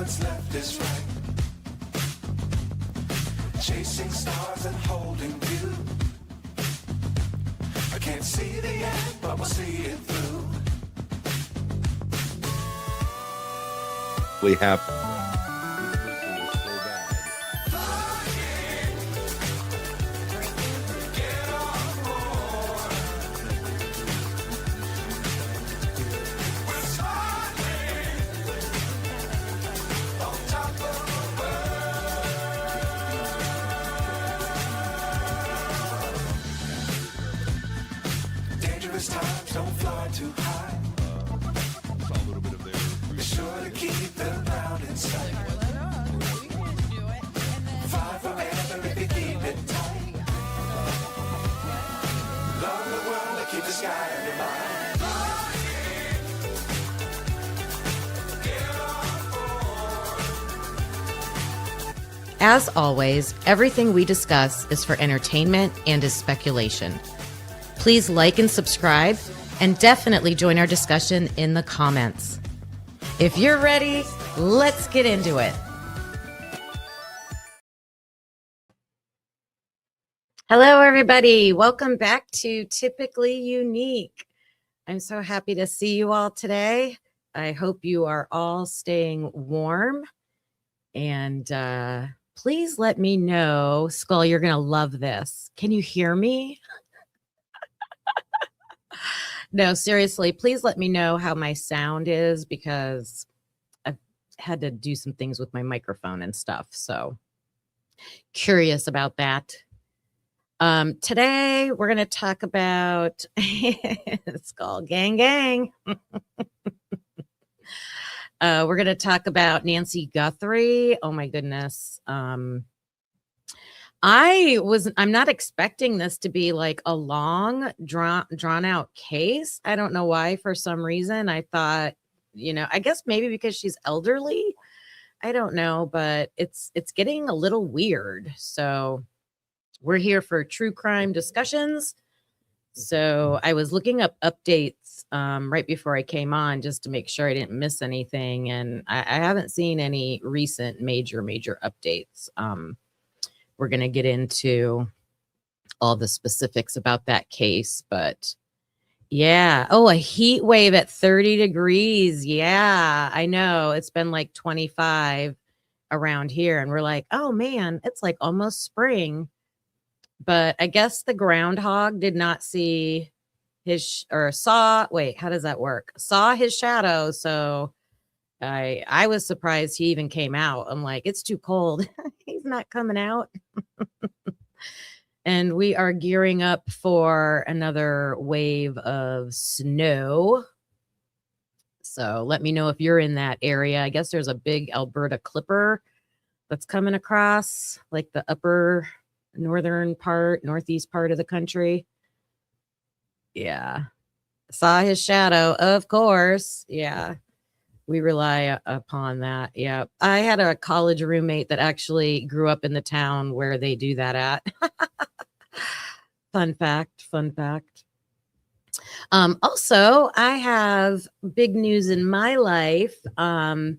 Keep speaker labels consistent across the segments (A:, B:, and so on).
A: what's left is right. Chasing stars and holding you. I can't see the end, but we'll see it through.
B: We have
A: Dangerous times, don't fly too high.
B: saw a little bit of there.
A: Be sure to keep the ground in sight. Fly forever if you keep it tight. Love the world and keep the sky in your mind.
C: As always, everything we discuss is for entertainment and is speculation. Please like and subscribe, and definitely join our discussion in the comments. If you're ready, let's get into it. Hello, everybody. Welcome back to Typically Unique. I'm so happy to see you all today. I hope you are all staying warm. And please let me know, Skull, you're going to love this. Can you hear me? No, seriously, please let me know how my sound is because I've had to do some things with my microphone and stuff. So curious about that. Today we're going to talk about Skull Gang. We're going to talk about Nancy Guthrie. Oh my goodness. I'm not expecting this to be like a long drawn out case. I don't know why. For some reason, I thought, I guess maybe because she's elderly. I don't know, but it's getting a little weird. So we're here for true crime discussions. So I was looking up updates right before I came on just to make sure I didn't miss anything. And I haven't seen any recent major updates. We're going to get into all the specifics about that case, but yeah. Oh, a heat wave at 30 degrees. Yeah, I know. It's been like 25 around here. And we're like, oh man, it's like almost spring. But I guess the groundhog did not see saw his shadow. So I was surprised he even came out. I'm like, it's too cold. He's not coming out. And we are gearing up for another wave of snow. So let me know if you're in that area. I guess there's a big Alberta clipper that's coming across like the upper northeast part of the country. Yeah. Saw his shadow, of course. Yeah. We rely upon that. Yeah. I had a college roommate that actually grew up in the town where they do that at. Fun fact. Also, I have big news in my life. I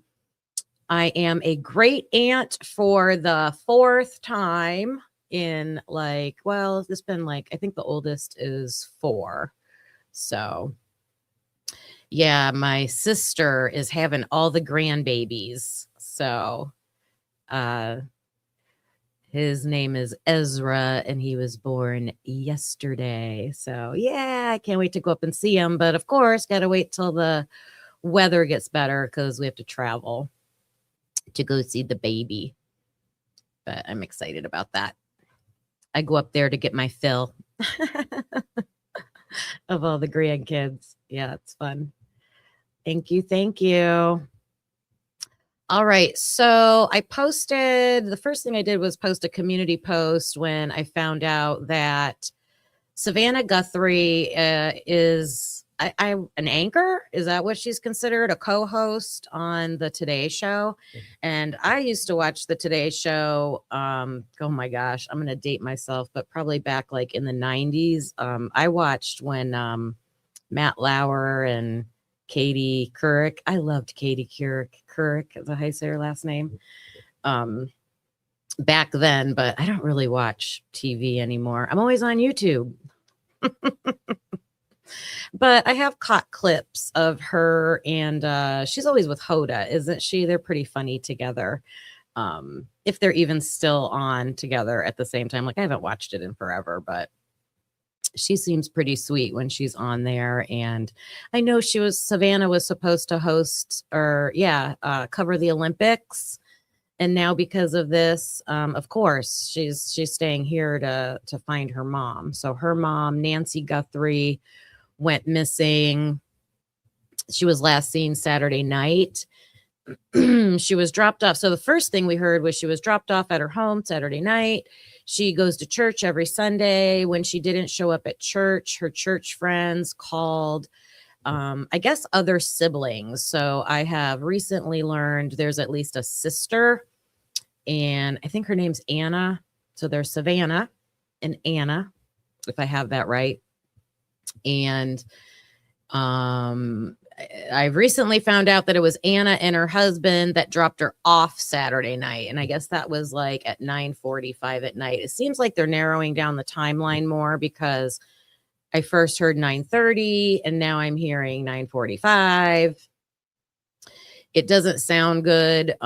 C: am a great aunt for the fourth time in it's been I think the oldest is 4. So yeah, my sister is having all the grandbabies. So his name is Ezra and he was born yesterday. So yeah, I can't wait to go up and see him. But of course, got to wait till the weather gets better because we have to travel to go see the baby. But I'm excited about that. I go up there to get my fill of all the grandkids. Yeah, it's fun. Thank you. All right. So the first thing I did was post a community post when I found out that Savannah Guthrie is an anchor. Is that what she's considered? A co-host on the Today Show. And I used to watch the Today Show. Oh my gosh, I'm going to date myself, but probably back in the 90s. I watched when Matt Lauer and Katie Couric. I loved Katie Couric is how you say her last name. Back then, but I don't really watch TV anymore. I'm always on YouTube. But I have caught clips of her, and she's always with Hoda, isn't she? They're pretty funny together. If they're even still on together at the same time. Like, I haven't watched it in forever, but she seems pretty sweet when she's on there. And I know Savannah was supposed to host or cover the Olympics. And now because of this, of course, she's staying here to find her mom. So her mom, Nancy Guthrie, went missing. She was last seen Saturday night. She was dropped off. So the first thing we heard was she was dropped off at her home Saturday night. She goes to church every Sunday. When she didn't show up at church, her church friends called, I guess, other siblings. So I have recently learned there's at least a sister, and I think her name's Anna. So there's Savannah and Anna, if I have that right. And I've recently found out that it was Anna and her husband that dropped her off Saturday night. And I guess that was like at 9:45 at night. It seems like they're narrowing down the timeline more, because I first heard 9:30 and now I'm hearing 9:45. It doesn't sound good.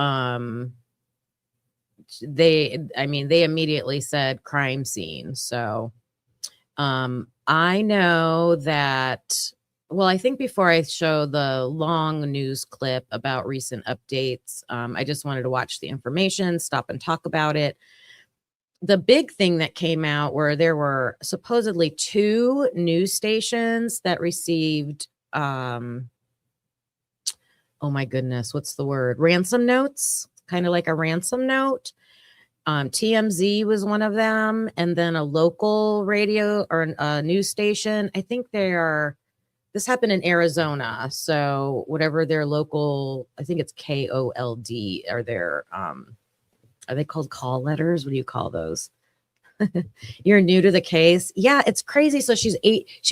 C: They immediately said crime scene. So I know that, well, I think before I show the long news clip about recent updates, I just wanted to watch the information, stop and talk about it. The big thing that came out were there were supposedly 2 news stations that received, oh my goodness, what's the word? Ransom notes, kind of like a ransom note. TMZ was one of them, and then a local radio or a news station. I think this happened in Arizona. So whatever their local, I think it's KOLD, are they called call letters? What do you call those? You're new to the case. Yeah, it's crazy. So she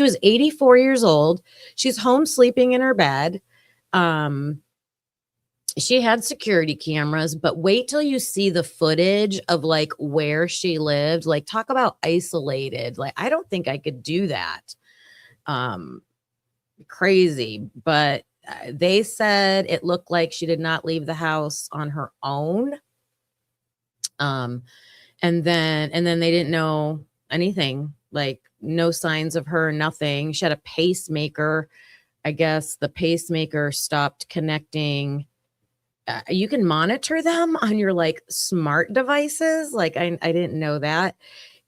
C: was 84 years old. She's home sleeping in her bed. She had security cameras, but wait till you see the footage of like where she lived. Like, talk about isolated. Like, I don't think I could do that. Crazy. But they said it looked like she did not leave the house on her own. And then they didn't know anything, like no signs of her, nothing. She had a pacemaker. I guess the pacemaker stopped connecting. You can monitor them on your like smart devices. Like I didn't know that.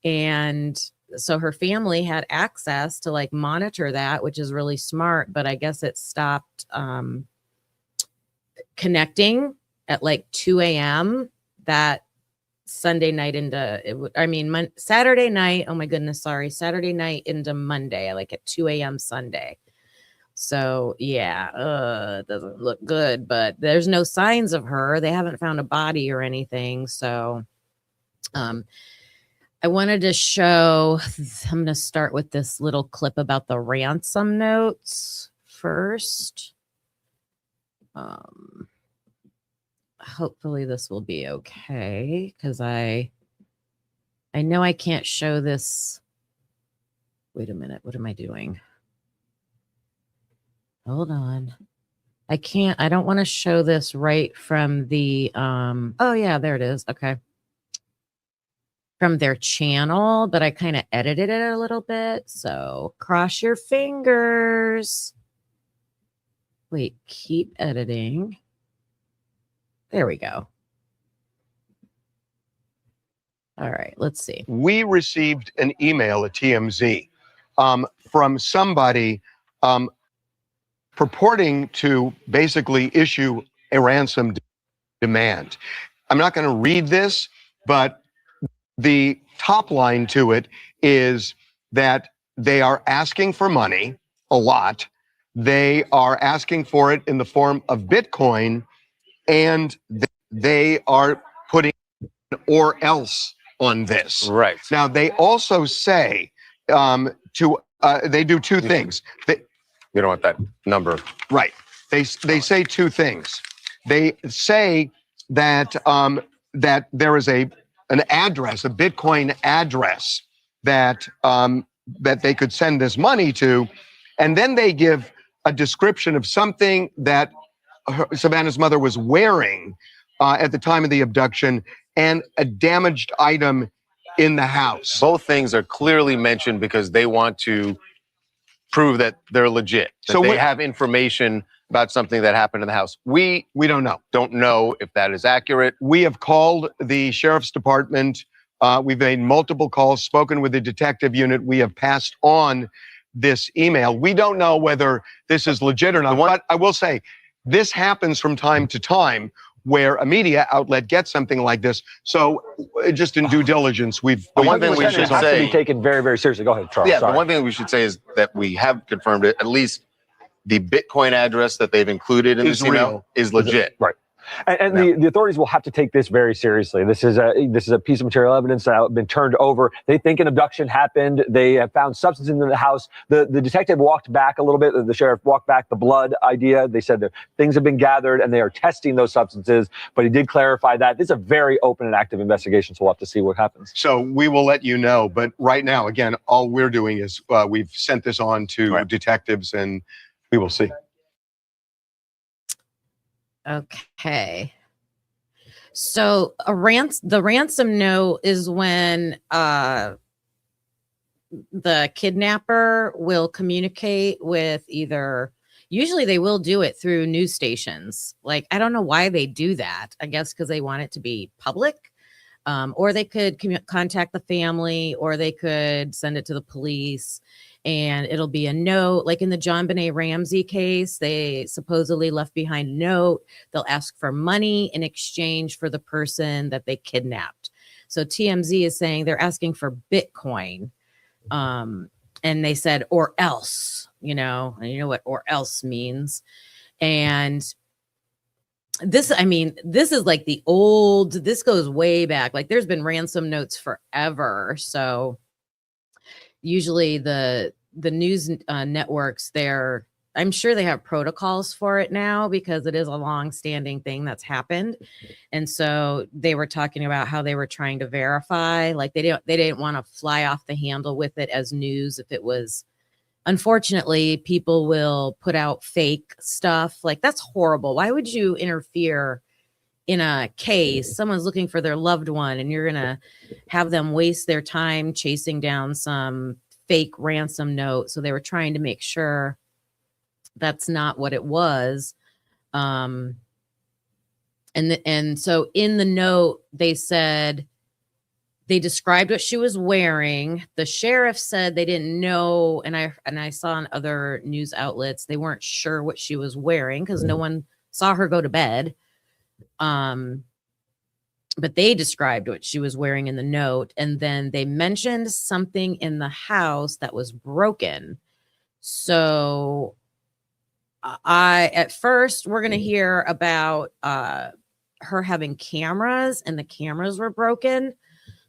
C: And so her family had access to like monitor that, which is really smart, but I guess it stopped connecting at like 2 a.m. that Sunday night Saturday night. Oh my goodness. Sorry. Saturday night into Monday, like at 2 a.m. Sunday. So yeah, it doesn't look good, but there's no signs of her. They haven't found a body or anything. So I wanted to show, I'm going to start with this little clip about the ransom notes first. Hopefully this will be okay, because I know I can't show this. Wait a minute. What am I doing? Hold on. I don't want to show this right from the, oh yeah, there it is. Okay. From their channel, but I kind of edited it a little bit. So cross your fingers. Wait, keep editing. There we go. All right, let's see.
D: We received an email at TMZ from somebody purporting to basically issue a ransom demand. I'm not going to read this, but the top line to it is that they are asking for money, a lot. They are asking for it in the form of Bitcoin, and they are putting or else on this.
E: Right.
D: Now, they also say they do 2 things.
E: You don't want that number.
D: Right. They say two things. They say that that there is an address, a Bitcoin address that that they could send this money to, and then they give a description of something that Savannah's mother was wearing at the time of the abduction, and a damaged item in the house.
E: Both things are clearly mentioned because they want to prove that they're legit. That
D: So
E: they
D: we-
E: have information about something that happened in the house. We
D: We don't
E: know if that is accurate.
D: We have called the sheriff's department. We've made multiple calls, spoken with the detective unit. We have passed on this email. We don't know whether this is legit or not. But I will say, this happens from time to time where a media outlet gets something like this. So just in due diligence, we've...
E: The one thing we
F: Lieutenant,
E: should
F: it has to
E: say-
F: be taken very, very seriously. Go ahead, Charles.
E: Yeah,
F: Sorry.
E: the one thing we should say is that we have confirmed it. At least the Bitcoin address that they've included in
D: Is
E: this email
D: real.
E: is legit.
F: Right. And the authorities will have to take this very seriously. This is a piece of material evidence that has been turned over. They think an abduction happened. They have found substance in the house. The detective walked back a little bit. The sheriff walked back the blood idea. They said that things have been gathered and they are testing those substances. But he did clarify that this is a very open and active investigation. So we'll have to see what happens.
D: So we will let you know. But right now, again, all we're doing is we've sent this on to detectives, and we will see.
C: Okay. So the ransom note is when the kidnapper will communicate with usually they will do it through news stations. Like, I don't know why they do that. I guess because they want it to be public. Or they could contact the family, or they could send it to the police, and it'll be a note. Like in the JonBenet Ramsey case, they supposedly left behind a note. They'll ask for money in exchange for the person that they kidnapped. So TMZ is saying they're asking for Bitcoin. And they said, or else, and you know what or else means. And this is like this goes way back. Like, there's been ransom notes forever. So usually the news networks, I'm sure they have protocols for it now because it is a long-standing thing that's happened. And so they were talking about how they were trying to verify, like they didn't want to fly off the handle with it as news if it was. Unfortunately, people will put out fake stuff. Like, that's horrible. Why would you interfere in a case? Someone's looking for their loved one, and you're going to have them waste their time chasing down some fake ransom note. So they were trying to make sure that's not what it was. And so in the note, they said, they described what she was wearing. The sheriff said they didn't know, and I saw in other news outlets they weren't sure what she was wearing because no one saw her go to bed. But they described what she was wearing in the note, and then they mentioned something in the house that was broken. So at first we're going to hear about her having cameras, and the cameras were broken.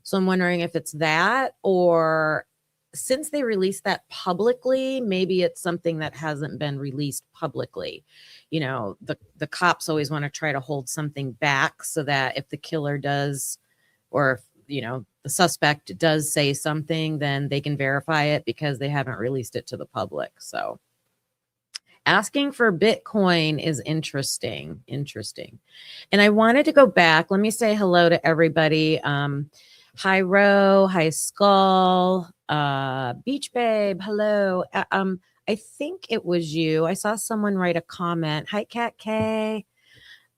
C: So I'm wondering if it's that, or since they released that publicly, maybe it's something that hasn't been released publicly. The cops always want to try to hold something back so that if the killer does, or if, the suspect does say something, then they can verify it because they haven't released it to the public. So asking for Bitcoin is interesting. And I wanted to go back. Let me say hello to everybody. Hi, Ro. Hi, Skull. Beach Babe. Hello. I think it was you. I saw someone write a comment. Hi, Cat K.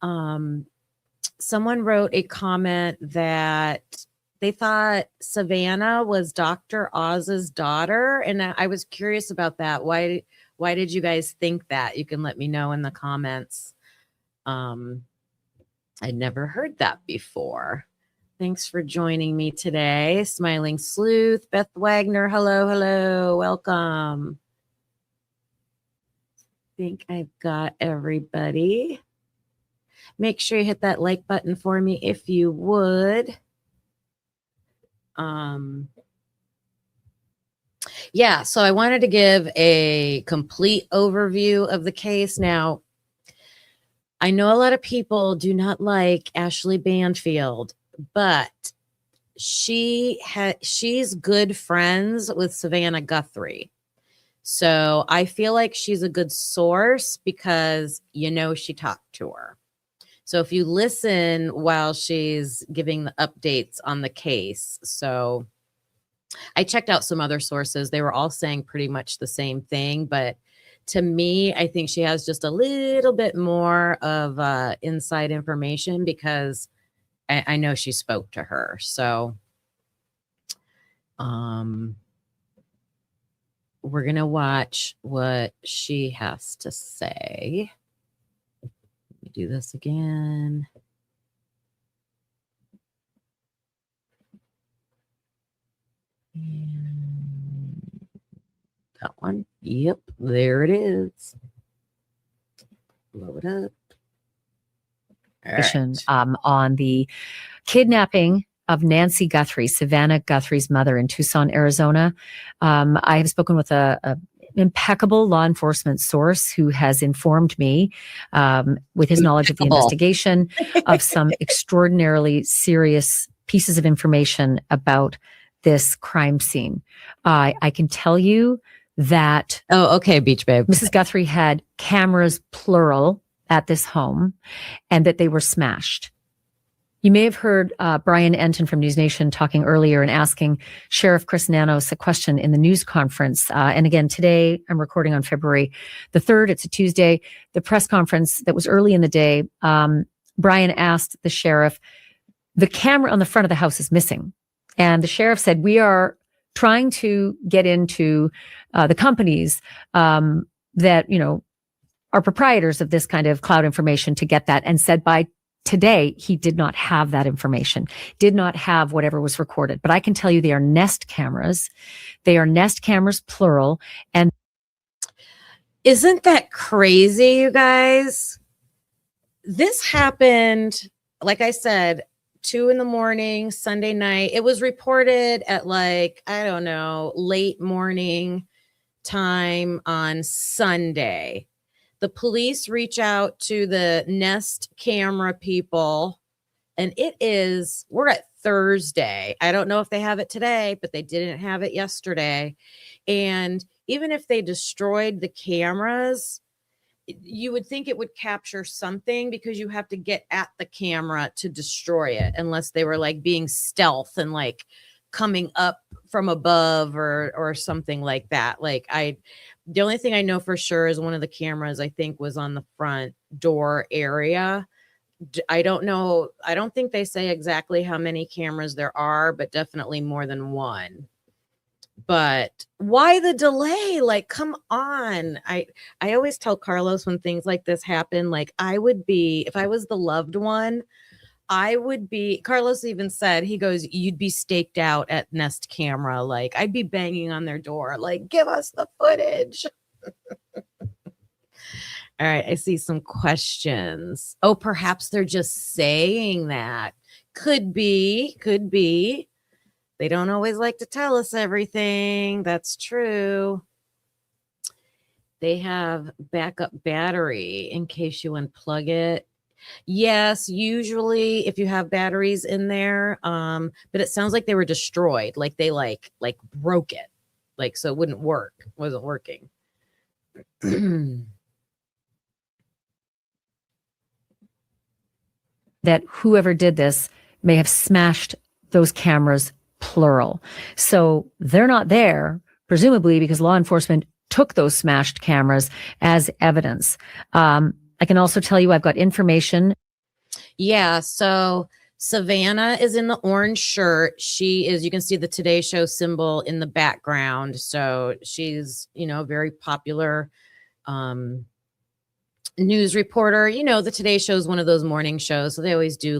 C: Someone wrote a comment that they thought Savannah was Dr. Oz's daughter. And I was curious about that. Why did you guys think that? You can let me know in the comments. I'd never heard that before. Thanks for joining me today. Smiling Sleuth, Beth Wagner. Hello. Welcome. I think I've got everybody. Make sure you hit that like button for me if you would. Yeah, so I wanted to give a complete overview of the case. Now, I know a lot of people do not like Ashley Banfield, but she's good friends with Savannah Guthrie. So I feel like she's a good source because she talked to her. So if you listen while she's giving the updates on the case, so I checked out some other sources. They were all saying pretty much the same thing, but to me, I think she has just a little bit more of inside information because I know she spoke to her. So we're going to watch what she has to say. Let me do this again. And that one. Yep, there it is. Blow it up. All right.
G: On the kidnapping of Nancy Guthrie, Savannah Guthrie's mother in Tucson, Arizona. I have spoken with a impeccable law enforcement source who has informed me, with his knowledge of the investigation, of some extraordinarily serious pieces of information about this crime scene. I can tell you that.
C: Oh, okay, Beach Babe.
G: Mrs. Guthrie had cameras, plural, at this home, and that they were smashed. You may have heard Brian Enton from News Nation talking earlier and asking Sheriff Chris Nanos a question in the news conference. And again, today, I'm recording on February the 3rd. It's a Tuesday. The press conference that was early in the day, Brian asked the sheriff, the camera on the front of the house is missing. And the sheriff said, we are trying to get into the companies that, are proprietors of this kind of cloud information to get that, and said by today, he did not have that information, did not have whatever was recorded. But I can tell you they are Nest cameras. They are Nest cameras, plural. And
C: isn't that crazy, you guys? This happened, like I said, 2 a.m, Sunday night. It was reported at late morning time on Sunday. The police reach out to the Nest camera people, and we're at Thursday. I don't know if they have it today, but they didn't have it yesterday. And even if they destroyed the cameras, you would think it would capture something because you have to get at the camera to destroy it, unless they were being stealth and coming up from above or something like that. The only thing I know for sure is one of the cameras, I think, was on the front door area. I don't know. I don't think they say exactly how many cameras there are, but definitely more than one. But why the delay? Come on. I always tell Carlos when things like this happen, I would be, if I was the loved one, I would be, Carlos even said, he goes, you'd be staked out at Nest camera. I'd be banging on their door, give us the footage. All right. I see some questions. Oh, perhaps they're just saying that. Could be. They don't always like to tell us everything. That's true. They have backup battery in case you unplug it. Yes, usually if you have batteries in there, but it sounds like they were destroyed, they broke it, so it wouldn't work. Wasn't working.
G: that whoever did this may have smashed those cameras, plural. So they're not there, presumably because law enforcement took those smashed cameras as evidence. I can also tell you I've got information.
C: Yeah, so Savannah is in the orange shirt. She is, you can see the Today Show symbol in the background. So she's, a very popular news reporter. The Today Show is one of those morning shows. So they always do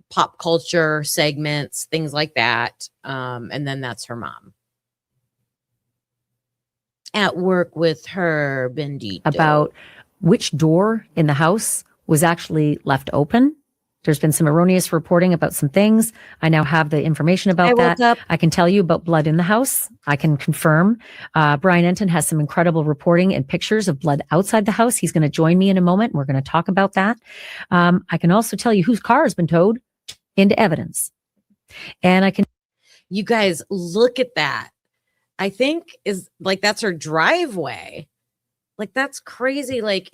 C: pop culture segments, things like that. And then that's her mom. At work with her, Bendito.
G: About which door in the house was actually left open There's been some erroneous reporting about some things. I now have the information about that.
C: Up.
G: I can tell you about blood in the house. I can confirm. Brian Enton has some incredible reporting and pictures of blood outside the house. He's going to join me in a moment. We're going to talk about that. I can also tell you whose car has been towed into evidence. And I can.
C: You guys, look at that. I think is like, that's her driveway. Like, that's crazy. Like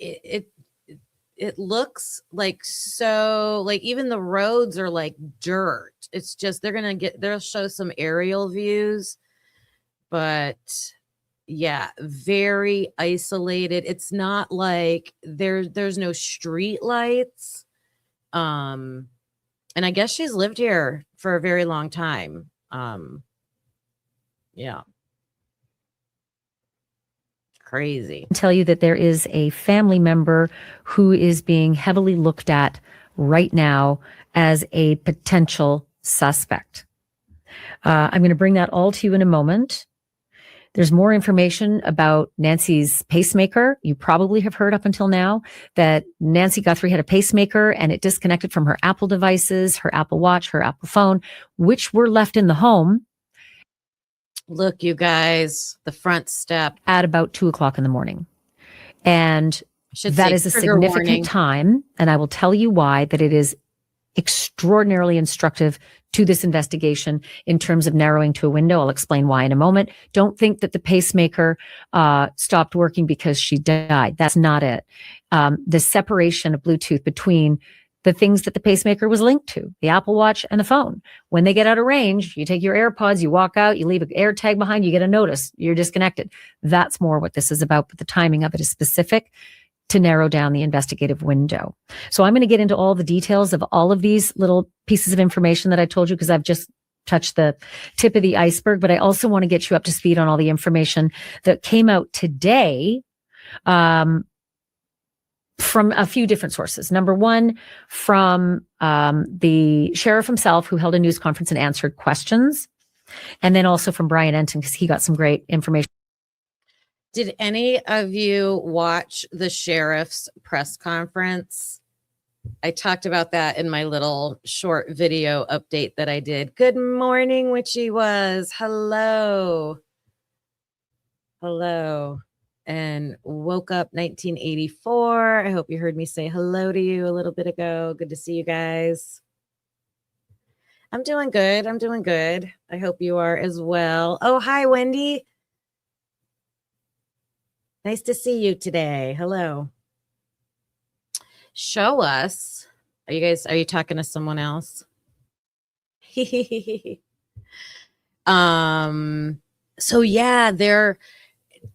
C: it looks like, so like even the roads are like dirt. It's just, they'll show some aerial views, but yeah, very isolated. It's not like there's no street lights. And I guess she's lived here for a very long time. Yeah. Crazy.
G: Tell you that there is a family member who is being heavily looked at right now as a potential suspect. I'm going to bring that all to you in a moment. There's more information about Nancy's pacemaker. You probably have heard up until now that Nancy Guthrie had a pacemaker and it disconnected from her Apple devices, her Apple Watch, her Apple phone, which were left in the home.
C: Look, you guys, the front step
G: at about 2:00 in the morning. And that is a significant time. And I will tell you why, that it is extraordinarily instructive to this investigation in terms of narrowing to a window. I'll explain why in a moment. Don't think that the pacemaker stopped working because she died. That's not it. The separation of Bluetooth between the things that the pacemaker was linked to, the Apple Watch and the phone. When they get out of range, you take your AirPods, you walk out, you leave an air tag behind, you get a notice, you're disconnected. That's more what this is about, but the timing of it is specific to narrow down the investigative window. So I'm going to get into all the details of all of these little pieces of information that I told you, because I've just touched the tip of the iceberg, but I also want to get you up to speed on all the information that came out today, from a few different sources. Number one, from the sheriff himself, who held a news conference and answered questions. And then also from Brian Enton, because he got some great information.
C: Did any of you watch the sheriff's press conference? I talked about that in my little short video update that I did. Good morning, Witchy Was. Hello. Hello. And woke up 1984. I hope you heard me say hello to you a little bit ago. Good to see you guys. I'm doing good. I'm doing good. I hope you are as well. Oh, hi, Wendy. Nice to see you today. Hello. Show us. Are you talking to someone else? So yeah,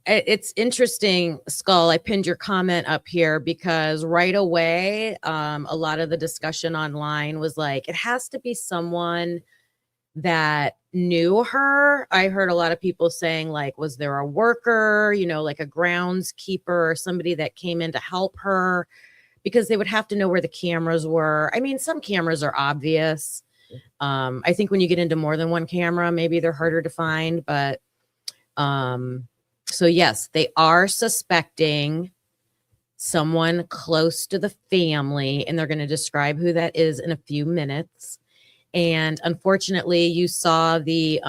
C: it's interesting, Skull. I pinned your comment up here because right away, a lot of the discussion online was like, it has to be someone that knew her. I heard a lot of people saying, like, was there a worker, like a groundskeeper or somebody that came in to help her, because they would have to know where the cameras were. I mean, some cameras are obvious. I think when you get into more than one camera, maybe they're harder to find, but so yes, they are suspecting someone close to the family, and they're going to describe who that is in a few minutes. And unfortunately, you saw the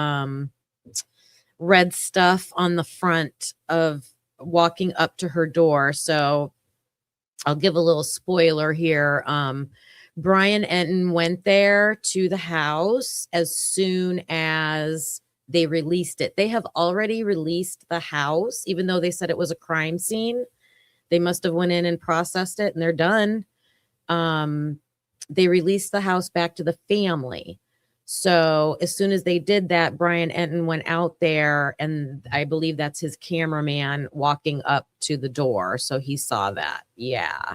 C: red stuff on the front of walking up to her door. So I'll give a little spoiler here. Brian Enton went there to the house as soon as they released it. They have already released the house, even though they said it was a crime scene. They must have went in and processed it, and they're done. They released the house back to the family. So as soon as they did that, Brian Enton went out there, and I believe that's his cameraman walking up to the door. So he saw that. Yeah,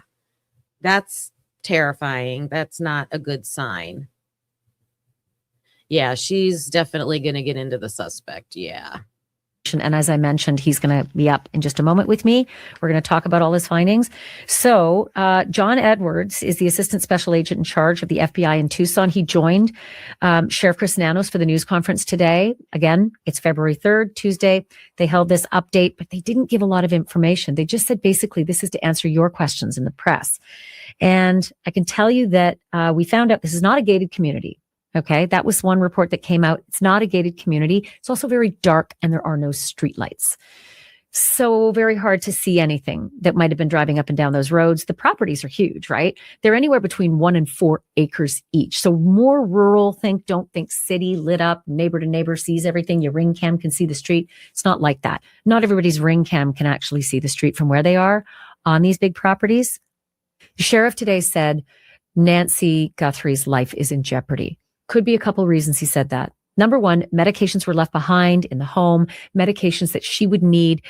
C: that's terrifying. That's not a good sign. Yeah, she's definitely going to get into the suspect. Yeah.
G: And as I mentioned, he's going to be up in just a moment with me. We're going to talk about all his findings. So John Edwards is the assistant special agent in charge of the FBI in Tucson. He joined Sheriff Chris Nanos for the news conference today. Again, it's February 3rd, Tuesday. They held this update, but they didn't give a lot of information. They just said, basically, this is to answer your questions in the press. And I can tell you that we found out this is not a gated community. Okay, that was one report that came out. It's not a gated community. It's also very dark and there are no streetlights. So very hard to see anything that might have been driving up and down those roads. The properties are huge, right? They're anywhere between 1 and 4 acres each. So more rural, don't think city, lit up, neighbor to neighbor sees everything. Your ring cam can see the street. It's not like that. Not everybody's ring cam can actually see the street from where they are on these big properties. The sheriff today said Nancy Guthrie's life is in jeopardy. Could be a couple of reasons he said that. Number one, medications were left behind in the home. Medications that she would need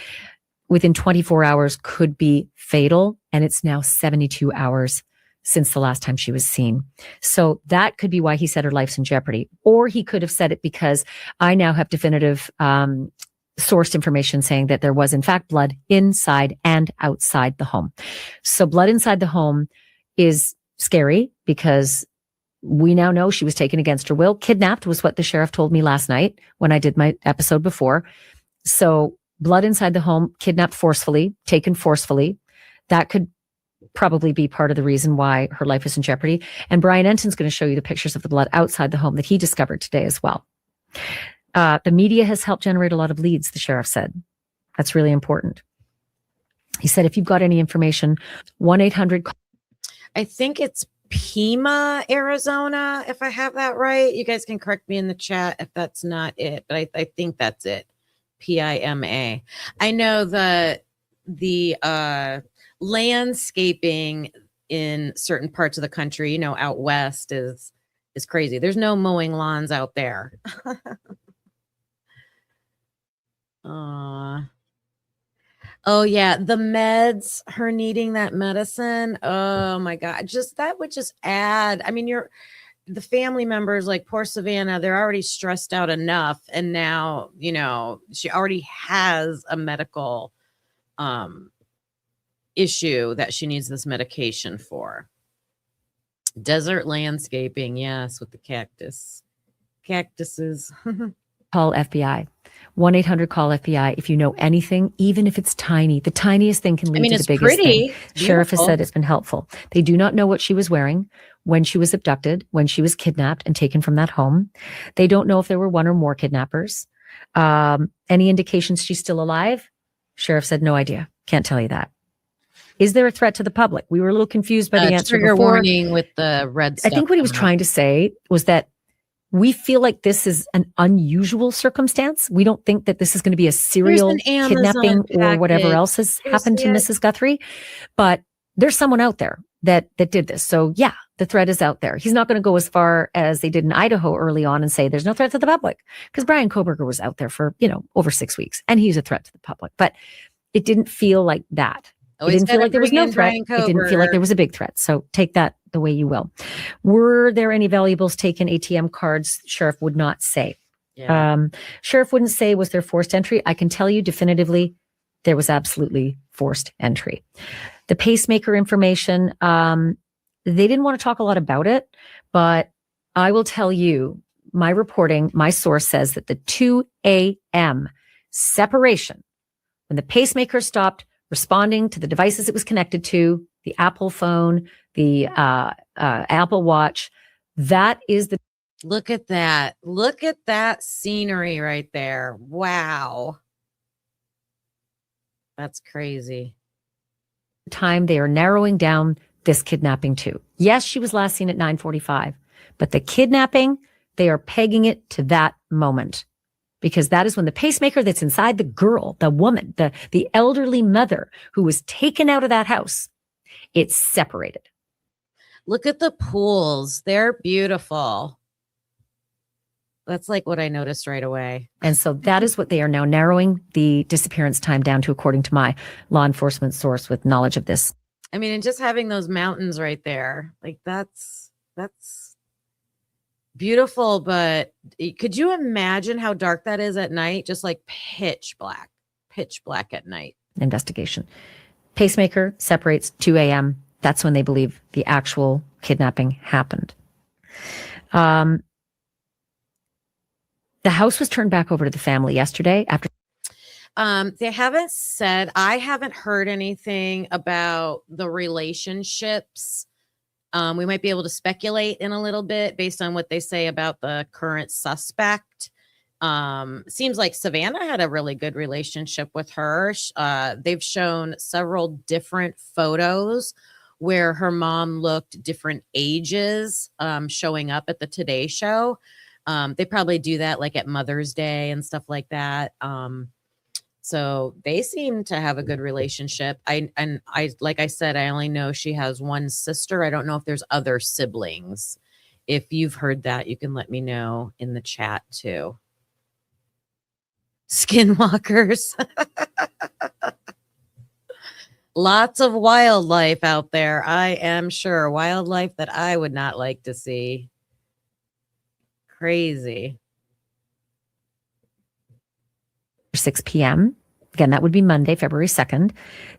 G: within 24 hours could be fatal. And it's now 72 hours since the last time she was seen. So that could be why he said her life's in jeopardy. Or he could have said it because I now have definitive sourced information saying that there was in fact blood inside and outside the home. So blood inside the home is scary because we now know she was taken against her will. Kidnapped was what the sheriff told me last night when I did my episode before. So blood inside the home, kidnapped forcefully, taken forcefully. That could probably be part of the reason why her life is in jeopardy. And Brian Enton's going to show you the pictures of the blood outside the home that he discovered today as well. The media has helped generate a lot of leads, the sheriff said. That's really important. He said, if you've got any information, 1-800.
C: I think it's Pima, Arizona, if I have that right. You guys can correct me in the chat if that's not it, but I think that's it. Pima. I know the landscaping in certain parts of the country, out west is crazy. There's no mowing lawns out there. Oh yeah, the meds, her needing that medicine. Oh my God. That would just add. I mean, the family members, like poor Savannah, they're already stressed out enough. And now, she already has a medical issue that she needs this medication for. Desert landscaping, yes, with the cactuses.
G: Call FBI. 1-800-CALL-FBI. If you know anything, even if it's tiny, the tiniest thing can lead to the biggest
C: pretty.
G: thing. Sheriff has said it's been helpful. They do not know what she was wearing when she was abducted, when she was kidnapped and taken from that home. They don't know if there were one or more kidnappers. Any indications she's still alive? Sheriff said no idea. Can't tell you that. Is there a threat to the public? We were a little confused by the answer
C: trigger
G: before.
C: warning with the red stuff.
G: I think what he was trying to say was that we feel like this is an unusual circumstance. We don't think that this is going to be a serial kidnapping or whatever else has happened to Mrs. Guthrie, but there's someone out there that did this. So yeah, the threat is out there. He's not going to go as far as they did in Idaho early on and say there's no threat to the public, because Brian Koberger was out there for, over 6 weeks and he's a threat to the public, but it didn't feel like that. It didn't feel like there was no threat. It didn't feel like there was a big threat. So take that the way you will. Were there any valuables taken, ATM cards? Sheriff would not say. Yeah. Sheriff wouldn't say, was there forced entry? I can tell you definitively there was absolutely forced entry. The pacemaker information, they didn't want to talk a lot about it, but I will tell you, my reporting, my source says that the 2 a.m. separation, when the pacemaker stopped responding to the devices it was connected to, the Apple phone, the Apple Watch, that is the...
C: Look at that. Look at that scenery right there. Wow. That's crazy.
G: Time they are narrowing down this kidnapping to. Yes, she was last seen at 9:45, but the kidnapping, they are pegging it to that moment, because that is when the pacemaker that's inside the girl, the woman, the elderly mother who was taken out of that house, it's separated.
C: Look at the pools. They're beautiful. That's like what I noticed right away.
G: And so that is what they are now narrowing the disappearance time down to, according to my law enforcement source with knowledge of this.
C: I mean, and just having those mountains right there, like that's Beautiful, but could you imagine how dark that is at night? Just like pitch black at night.
G: Investigation. Pacemaker separates 2 a.m. That's when they believe the actual kidnapping happened. The house was turned back over to the family yesterday after.
C: They haven't said, I haven't heard anything about the relationships. We might be able to speculate in a little bit based on what they say about the current suspect. Seems like Savannah had a really good relationship with her. They've shown several different photos where her mom looked different ages, showing up at the Today Show. They probably do that like at Mother's Day and stuff like that. So they seem to have a good relationship. I like I said, I only know she has one sister. I don't know if there's other siblings. If you've heard that, you can let me know in the chat too. Skinwalkers. Lots of wildlife out there, I am sure. Wildlife that I would not like to see. Crazy.
G: 6 p.m. Again, that would be Monday, February 2nd.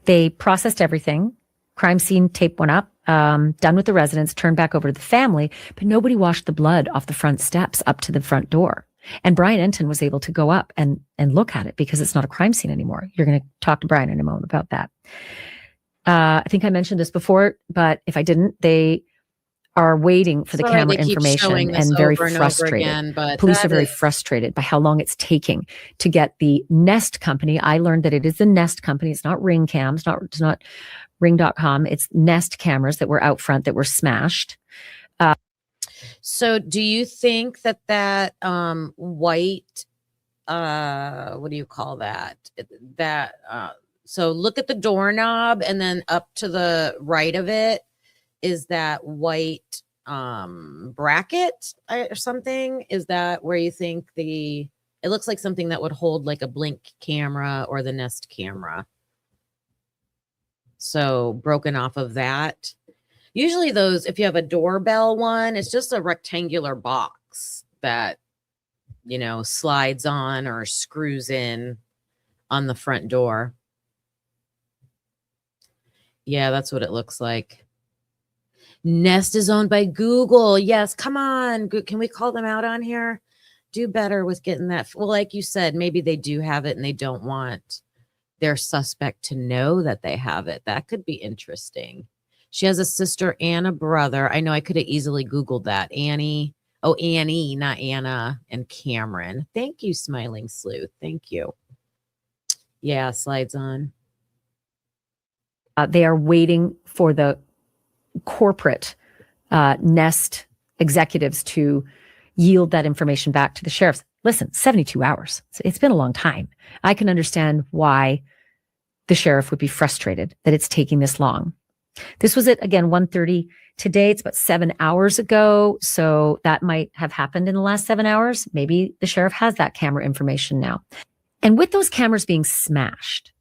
G: They processed everything. Crime scene tape went up, done with the residents, turned back over to the family, but nobody washed the blood off the front steps up to the front door. And Brian Enton was able to go up and look at it because it's not a crime scene anymore. You're going to talk to Brian in a moment about that. I think I mentioned this before, but if I didn't, they are waiting for the camera information and very frustrated.
C: Again, but
G: police are very frustrated by how long it's taking to get the Nest company. I learned that it is the Nest company. It's not Ring Cam. It's not Ring.com. It's Nest cameras that were out front that were smashed.
C: So do you think that white, what do you call that? So look at the doorknob and then up to the right of it is that white bracket or something? Is that where you think it looks like something that would hold like a Blink camera or the Nest camera. So broken off of that. Usually those, if you have a doorbell one, it's just a rectangular box that, slides on or screws in on the front door. Yeah, that's what it looks like. Nest is owned by Google. Yes, come on. Can we call them out on here? Do better with getting that. Well, like you said, maybe they do have it and they don't want their suspect to know that they have it. That could be interesting. She has a sister and a brother. I know I could have easily Googled that. Annie, not Anna, and Cameron. Thank you, Smiling Sleuth. Thank you. Yeah, slides on.
G: They are waiting for the corporate Nest executives to yield that information back to the sheriffs. Listen, 72 hours. It's been a long time. I can understand why the sheriff would be frustrated that it's taking this long. This was at, again, 1:30 today. It's about 7 hours ago. So that might have happened in the last 7 hours. Maybe the sheriff has that camera information now. And with those cameras being smashed,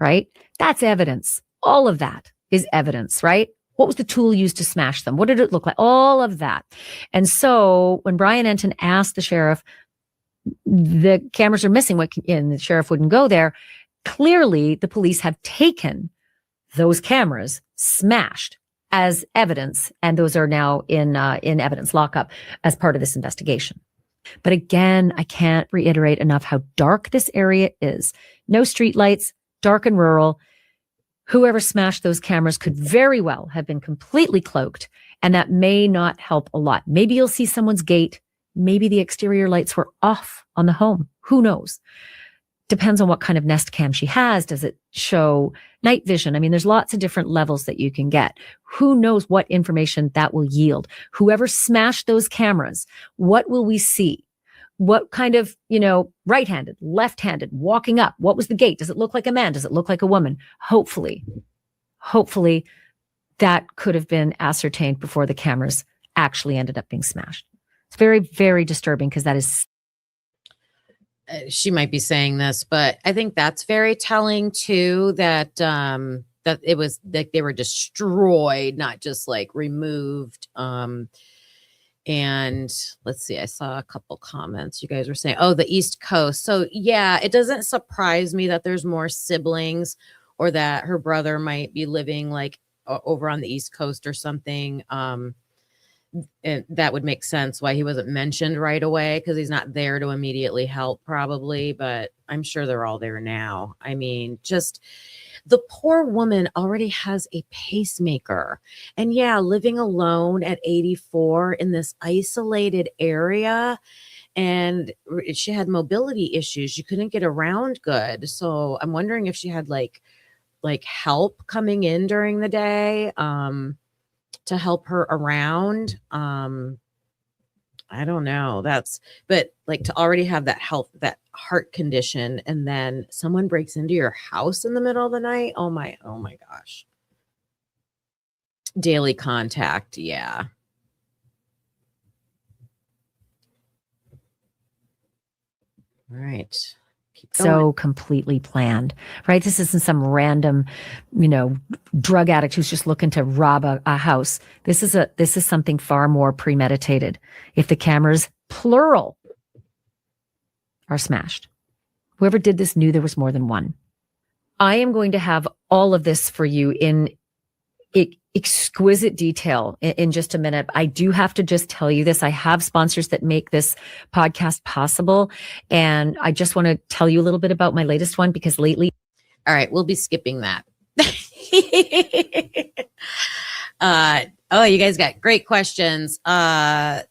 G: right? That's evidence. All of that is evidence, right? What was the tool used to smash them? What did it look like? All of that. And so when Brian Enton asked the sheriff, the cameras are missing, and the sheriff wouldn't go there. Clearly, the police have taken those cameras, smashed as evidence, and those are now in evidence lockup as part of this investigation. But again, I can't reiterate enough how dark this area is. No streetlights, dark and rural. Whoever smashed those cameras could very well have been completely cloaked, and that may not help a lot. Maybe you'll see someone's gate. Maybe the exterior lights were off on the home. Who knows? Depends on what kind of Nest cam she has. Does it show night vision? I mean, there's lots of different levels that you can get. Who knows what information that will yield? Whoever smashed those cameras, what will we see? What kind of, right-handed, left-handed, walking up? What was the gait? Does it look like a man? Does it look like a woman? Hopefully that could have been ascertained before the cameras actually ended up being smashed. It's very, very disturbing because that is.
C: She might be saying this, but I think that's very telling too, that that it was like they were destroyed, not just like removed. And let's see, I saw a couple comments. You guys were saying, oh, the East Coast. So yeah, it doesn't surprise me that there's more siblings or that her brother might be living like over on the East Coast or something. And that would make sense why he wasn't mentioned right away, because he's not there to immediately help probably, but I'm sure they're all there now. I mean, just the poor woman already has a pacemaker, and yeah, living alone at 84 in this isolated area, and she had mobility issues. She couldn't get around good. So I'm wondering if she had like help coming in during the day to help her around. I don't know. But like to already have that that heart condition, and then someone breaks into your house in the middle of the night. Oh my gosh. Daily contact. Yeah. All right.
G: So completely planned, right? This isn't some random, drug addict who's just looking to rob a house. This is something far more premeditated. If the cameras, plural, are smashed, whoever did this knew there was more than one. I am going to have all of this for you in exquisite detail in just a minute. I do have to just tell you this. I have sponsors that make this podcast possible. And I just want to tell you a little bit about my latest one, because lately.
C: All right. We'll be skipping that. You guys got great questions. I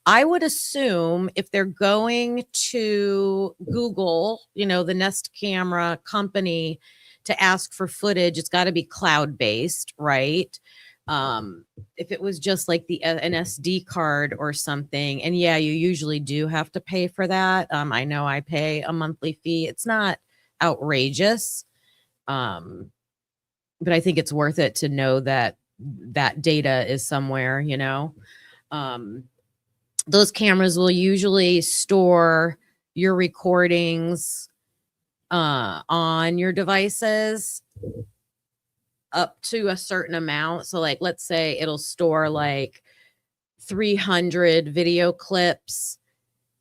C: would assume if they're going to Google, the Nest camera company, to ask for footage, it's got to be cloud-based, right? If it was just like an SD card or something, and yeah, you usually do have to pay for that. I know I pay a monthly fee. It's not outrageous, but I think it's worth it to know that data is somewhere. Those cameras will usually store your recordings on your devices up to a certain amount. So like, let's say it'll store like 300 video clips.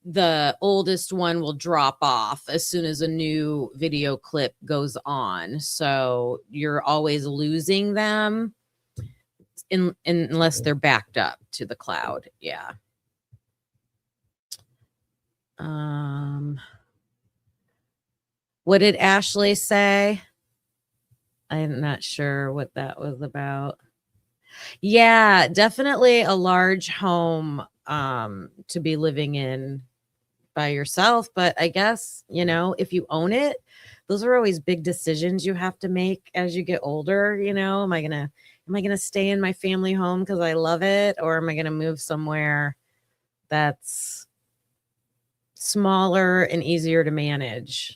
C: The oldest one will drop off as soon as a new video clip goes on. So you're always losing them unless they're backed up to the cloud. Yeah. What did Ashley say? I'm not sure what that was about. Yeah, definitely a large home to be living in by yourself. But I guess, if you own it, those are always big decisions you have to make as you get older. Am I gonna stay in my family home because I love it, or am I gonna move somewhere that's smaller and easier to manage?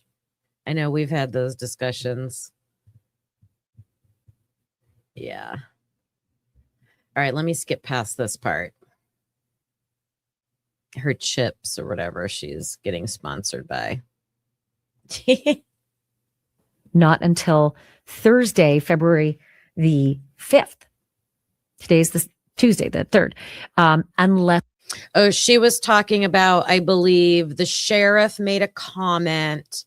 C: I know we've had those discussions. Yeah. All right, let me skip past this part. Her chips or whatever she's getting sponsored by.
G: Not until Thursday, February the 5th. Today's the Tuesday, the 3rd. Unless.
C: Oh, she was talking about, I believe the sheriff made a comment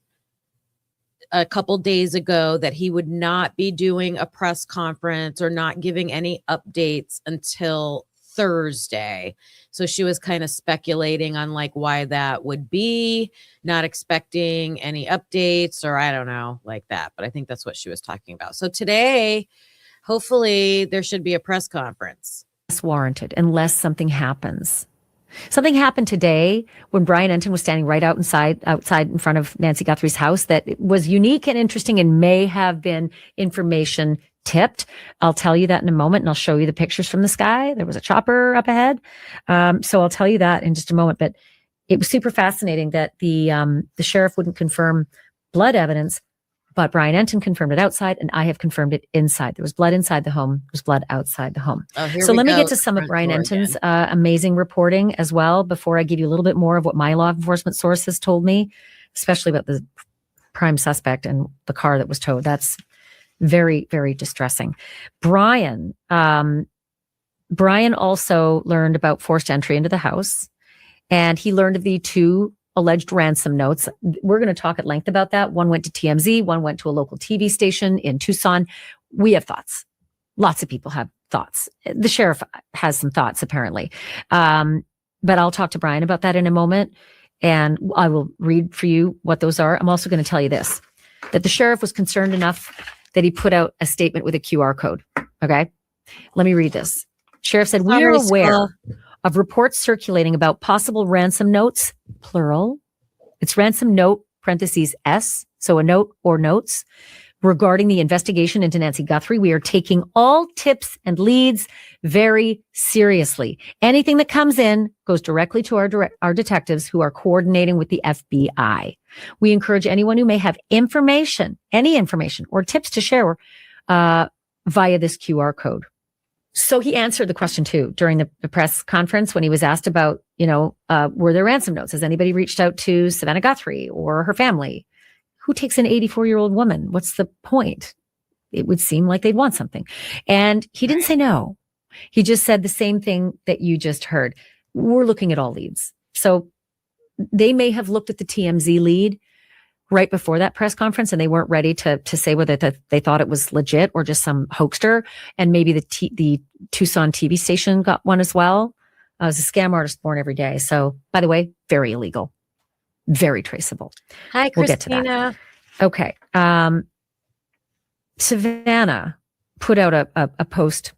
C: a couple days ago that he would not be doing a press conference or not giving any updates until Thursday. So she was kind of speculating on like why that would be, not expecting any updates, or I don't know, like that. But I think that's what she was talking about. So today, hopefully there should be a press conference.
G: Warranted unless something happens. Something happened today when Brian Enton was standing right outside in front of Nancy Guthrie's house that was unique and interesting and may have been information tipped. I'll tell you that in a moment, and I'll show you the pictures from the sky. There was a chopper up ahead. So I'll tell you that in just a moment. But it was super fascinating that the sheriff wouldn't confirm blood evidence, but Brian Enton confirmed it outside, and I have confirmed it inside. There was blood inside the home. There was blood outside the home. So let me get to some of Brian Enton's amazing reporting as well before I give you a little bit more of what my law enforcement sources told me, especially about the prime suspect and the car that was towed. That's very, very distressing. Brian Brian also learned about forced entry into the house, and he learned of the 2 alleged ransom notes. We're going to talk at length about that. One went to TMZ, one went to a local TV station in Tucson. We have thoughts. Lots of people have thoughts. The sheriff has some thoughts, apparently. But I'll talk to Brian about that in a moment, and I will read for you what those are. I'm also going to tell you this, that the sheriff was concerned enough that he put out a statement with a QR code. Okay? Let me read this. Sheriff said, "We are aware of reports circulating about possible ransom notes, plural. It's ransom note, parentheses S, so a note or notes, regarding the investigation into Nancy Guthrie. We are taking all tips and leads very seriously. Anything that comes in goes directly to our detectives who are coordinating with the FBI. We encourage anyone who may have information, any information or tips to share via this QR code." So he answered the question too during the press conference when he was asked about, were there ransom notes? Has anybody reached out to Savannah Guthrie or her family? Who takes an 84-year-old woman? What's the point? It would seem like they'd want something. And he didn't say no. He just said the same thing that you just heard. We're looking at all leads. So they may have looked at the TMZ lead right before that press conference, and they weren't ready to say whether they thought it was legit or just some hoaxer. And maybe the Tucson TV station got one as well. I was a scam artist born every day. So, by the way, very illegal, very traceable.
C: Hi,
G: We'll get to
C: Christina.
G: that. Okay. Savannah put out a post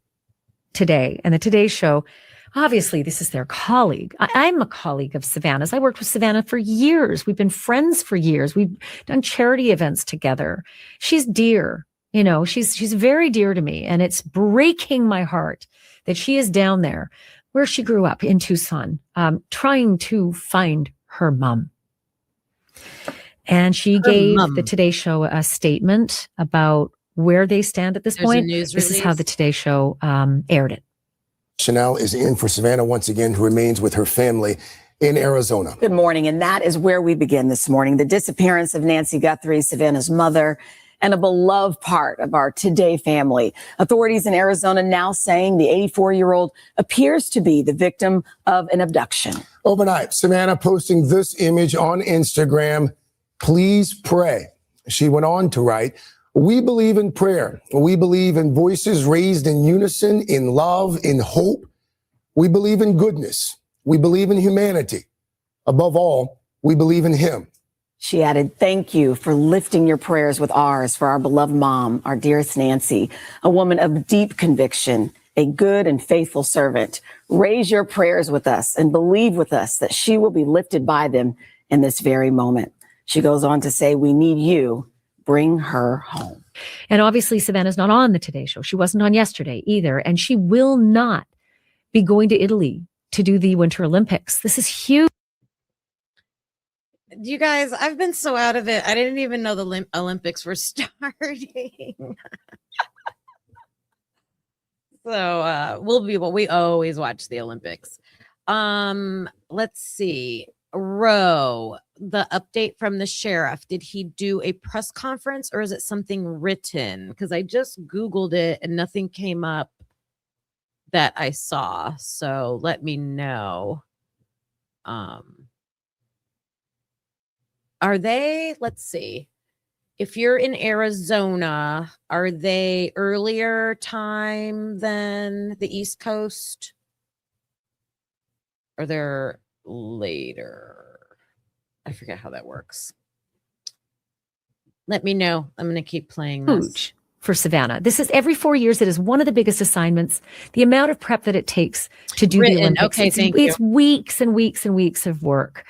G: today, and the Today Show, obviously this is their colleague. I'm a colleague of Savannah's. I worked with Savannah for years. We've been friends for years. We've done charity events together. She's dear. She's very dear to me, and it's breaking my heart that she is down there where she grew up in Tucson, trying to find her mom. And she gave the Today Show a statement about where they stand at this point. This is how the Today Show aired it.
H: Chanel is in for Savannah once again, who remains with her family in Arizona.
I: Good morning. And that is where we begin this morning. The disappearance of Nancy Guthrie, Savannah's mother, and a beloved part of our Today family. Authorities in Arizona now saying the 84-year-old appears to be the victim of an abduction.
H: Overnight, Savannah posting this image on Instagram. Please pray. She went on to write, "We believe in prayer. We believe in voices raised in unison, in love, in hope. We believe in goodness. We believe in humanity. Above all, we believe in Him."
I: She added, "Thank you for lifting your prayers with ours for our beloved mom, our dearest Nancy, a woman of deep conviction, a good and faithful servant. Raise your prayers with us and believe with us that she will be lifted by them in this very moment." She goes on to say, "We need you. Bring her home."
G: And obviously, Savannah's not on the Today Show. She wasn't on yesterday either. And she will not be going to Italy to do the Winter Olympics. This is huge.
C: You guys, I've been so out of it. I didn't even know the Olympics were starting. So we always watch the Olympics. Let's see. Roe, the update from the sheriff. Did he do a press conference or is it something written? Because I just Googled it and nothing came up that I saw. So let me know. Are they, let's see, if you're in Arizona, are they earlier time than the East Coast? Or they're later? I forget how that works. Let me know. I'm going to keep playing this.
G: Huge for Savannah. This is every 4 years. It is one of the biggest assignments. The amount of prep that it takes to do the Olympics.
C: Okay,
G: it's weeks and weeks and weeks of work.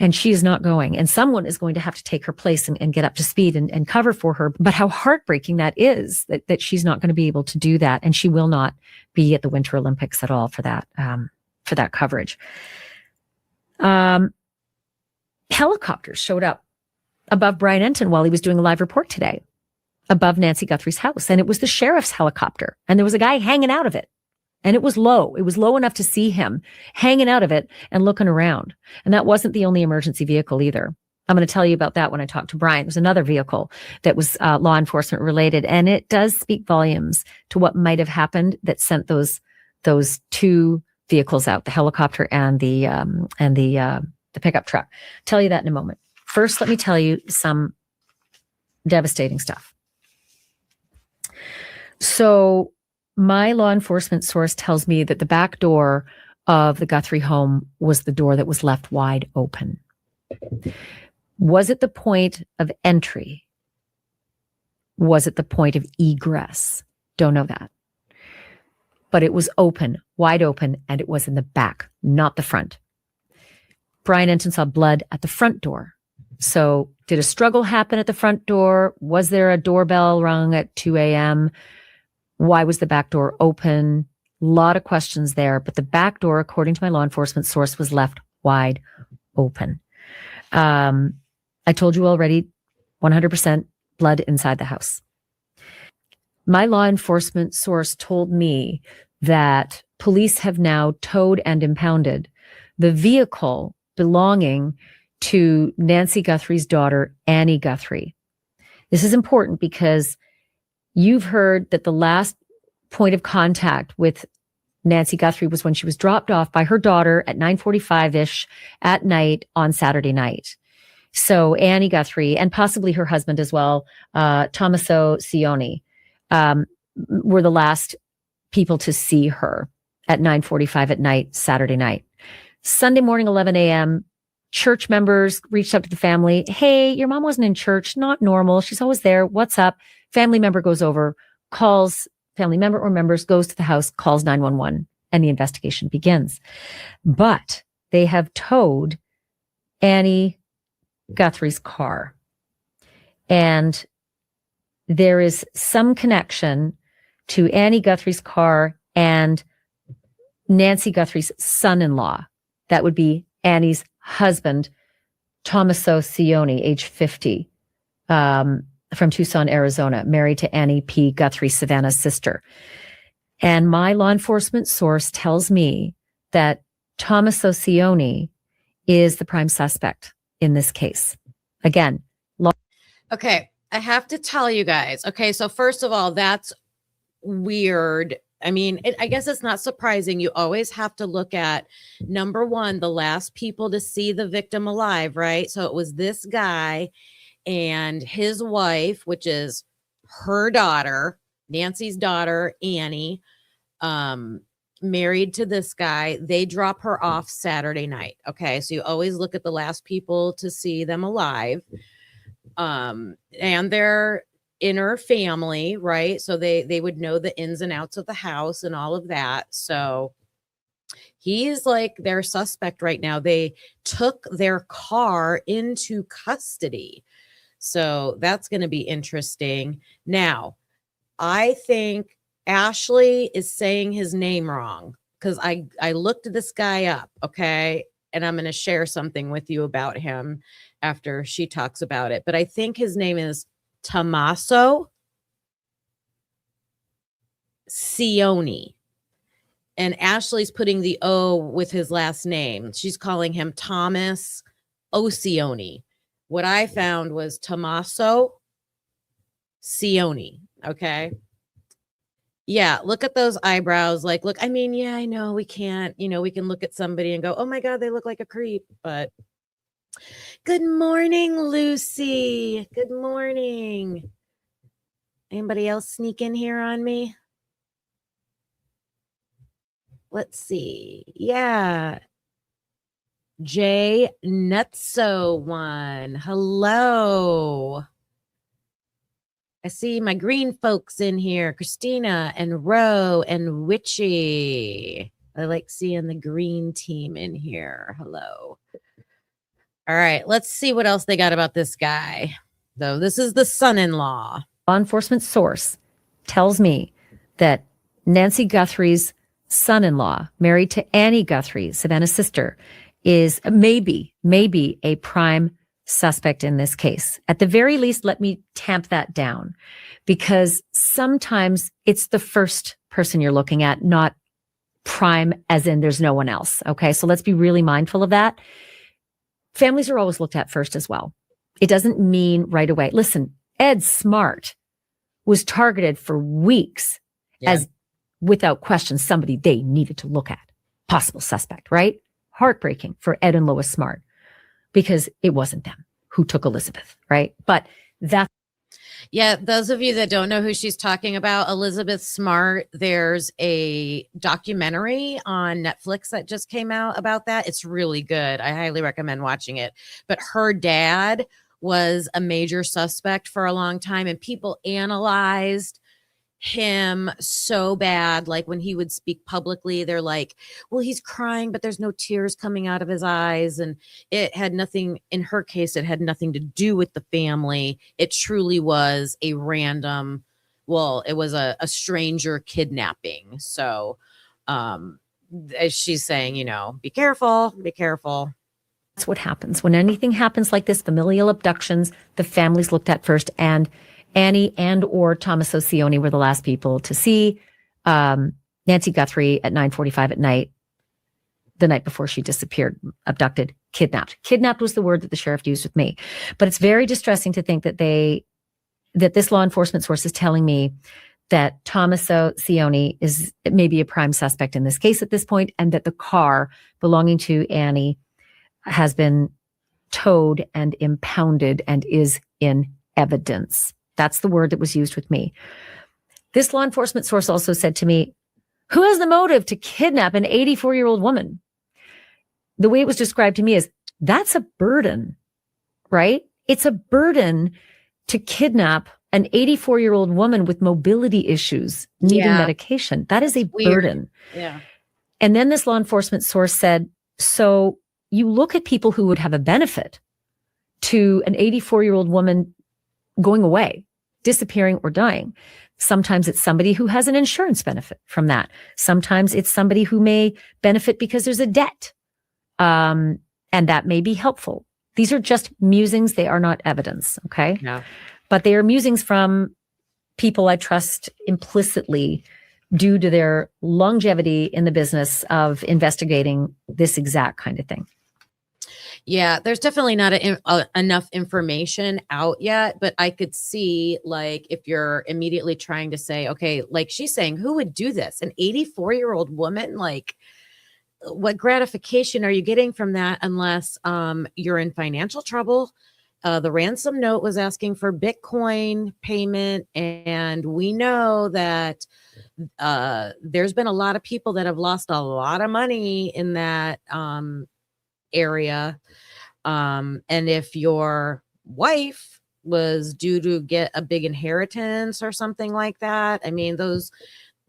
G: And she is not going. And someone is going to have to take her place and get up to speed and cover for her. But how heartbreaking that is that she's not going to be able to do that. And she will not be at the Winter Olympics at all for that coverage. Helicopters showed up above Brian Enton while he was doing a live report today, above Nancy Guthrie's house. And it was the sheriff's helicopter. And there was a guy hanging out of it. And it was low. It was low enough to see him hanging out of it and looking around. And that wasn't the only emergency vehicle either. I'm going to tell you about that when I talk to Brian. There's another vehicle that was law enforcement related. And it does speak volumes to what might have happened that sent those those two vehicles out, the helicopter and the pickup truck. Tell you that in a moment. First, let me tell you some devastating stuff. So my law enforcement source tells me that the back door of the Guthrie home was the door that was left wide open. Was it the point of entry? Was it the point of egress? Don't know that. But it was open, wide open, and it was in the back, not the front. Brian Enton saw blood at the front door. So did a struggle happen at the front door? Was there a doorbell rung at 2 a.m.? Why was the back door open? A lot of questions there. But the back door, according to my law enforcement source, was left wide open. I told you already, 100% blood inside the house. My law enforcement source told me that police have now towed and impounded the vehicle belonging to Nancy Guthrie's daughter, Annie Guthrie. This is important because you've heard that the last point of contact with Nancy Guthrie was when she was dropped off by her daughter at 9:45-ish at night on Saturday night. So Annie Guthrie, and possibly her husband as well, Tommaso Cioni, were the last people to see her at 9:45 at night, Saturday night. Sunday morning, 11 a.m., church members reached out to the family. Hey, your mom wasn't in church. Not normal. She's always there. What's up? Family member goes over, calls family member or members, goes to the house, calls 911, and the investigation begins. But they have towed Annie Guthrie's car. And there is some connection to Annie Guthrie's car and Nancy Guthrie's son-in-law. That would be Annie's husband, Tommaso Cioni, age 50, from Tucson, Arizona, married to Annie P. Guthrie, Savannah's sister. And my law enforcement source tells me that Tommaso Cioni is the prime suspect in this case. Again,
C: Okay, I have to tell you guys. Okay, so first of all, that's weird. I mean, I guess it's not surprising. You always have to look at, number one, the last people to see the victim alive, right? So it was this guy and his wife, which is her daughter, Nancy's daughter, Annie, married to this guy. They drop her off Saturday night. Okay, so you always look at the last people to see them alive. And their inner family, right? So they would know the ins and outs of the house and all of that. So he's like their suspect right now. They took their car into custody. So that's going to be interesting. Now, I think Ashley is saying his name wrong because I looked this guy up, okay? And I'm going to share something with you about him after she talks about it. But I think his name is Tommaso Cioni. And Ashley's putting the O with his last name. She's calling him Thomas Ocioni. What I found was Tommaso Cioni. Okay. Yeah. Look at those eyebrows. Like, look, I mean, yeah, I know we can't, we can look at somebody and go, oh my God, they look like a creep. But good morning, Lucy. Good morning. Anybody else sneak in here on me? Let's see. Yeah. Jay Nutso one. Hello. I see my green folks in here. Christina and Ro and Witchy. I like seeing the green team in here. Hello. All right. Let's see what else they got about this guy. So this is the son-in-law.
G: Law enforcement source tells me that Nancy Guthrie's son-in-law, married to Annie Guthrie, Savannah's sister, is maybe a prime suspect in this case. At the very least, let me tamp that down, because sometimes it's the first person you're looking at, not prime as in there's no one else. Okay, so let's be really mindful of that. Families are always looked at first as well. It doesn't mean right away. Listen, Ed Smart was targeted for weeks as without question somebody they needed to look at. Possible suspect, right? Heartbreaking for Ed and Lois Smart because it wasn't them who took Elizabeth, right? But that's
C: Yeah, those of you that don't know who she's talking about, Elizabeth Smart, there's a documentary on Netflix that just came out about that. It's really good. I highly recommend watching it. But her dad was a major suspect for a long time, and people analyzed him so bad. Like when he would speak publicly, they're like, well, he's crying, but there's no tears coming out of his eyes. And it had nothing, in her case, it had nothing to do with the family. It truly was a random, well, it was a stranger kidnapping. So as she's saying, you know, be careful, be careful.
G: That's what happens. When anything happens like this, familial abductions, the family's looked at first, and Annie and or Thomas O'Cioni were the last people to see Nancy Guthrie at 9:45 at night, the night before she disappeared, abducted, kidnapped. Kidnapped was the word that the sheriff used with me. But it's very distressing to think that this law enforcement source is telling me that Thomas O'Cioni is maybe a prime suspect in this case at this point, and that the car belonging to Annie has been towed and impounded and is in evidence. That's the word that was used with me. This law enforcement source also said to me, who has the motive to kidnap an 84-year-old woman? The way it was described to me is, that's a burden, right? It's a burden to kidnap an 84-year-old woman with mobility issues needing medication. That is a burden.
C: Yeah.
G: And then this law enforcement source said, so you look at people who would have a benefit to an 84-year-old woman going away, disappearing or dying. Sometimes it's somebody who has an insurance benefit from that. Sometimes it's somebody who may benefit because there's a debt. And that may be helpful. These are just musings. They are not evidence. Okay.
C: Yeah.
G: But they are musings from people I trust implicitly due to their longevity in the business of investigating this exact kind of thing.
C: Yeah, there's definitely not enough information out yet, but I could see, like, if you're immediately trying to say, okay, like she's saying, who would do this? An 84-year-old woman? Like, what gratification are you getting from that unless you're in financial trouble? The ransom note was asking for Bitcoin payment, and we know that there's been a lot of people that have lost a lot of money in that area. And if your wife was due to get a big inheritance or something like that, I mean, those,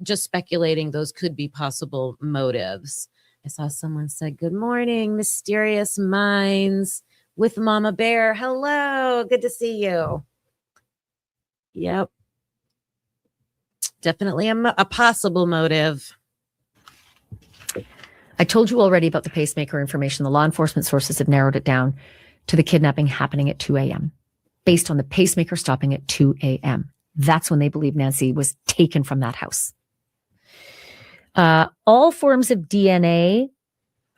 C: just speculating, those could be possible motives. I saw someone said, good morning, mysterious minds with Mama Bear. Hello, good to see you. Yep. Definitely a possible motive.
G: I told you already about the pacemaker information. The law enforcement sources have narrowed it down to the kidnapping happening at 2 a.m. based on the pacemaker stopping at 2 a.m. That's when they believe Nancy was taken from that house. All forms of DNA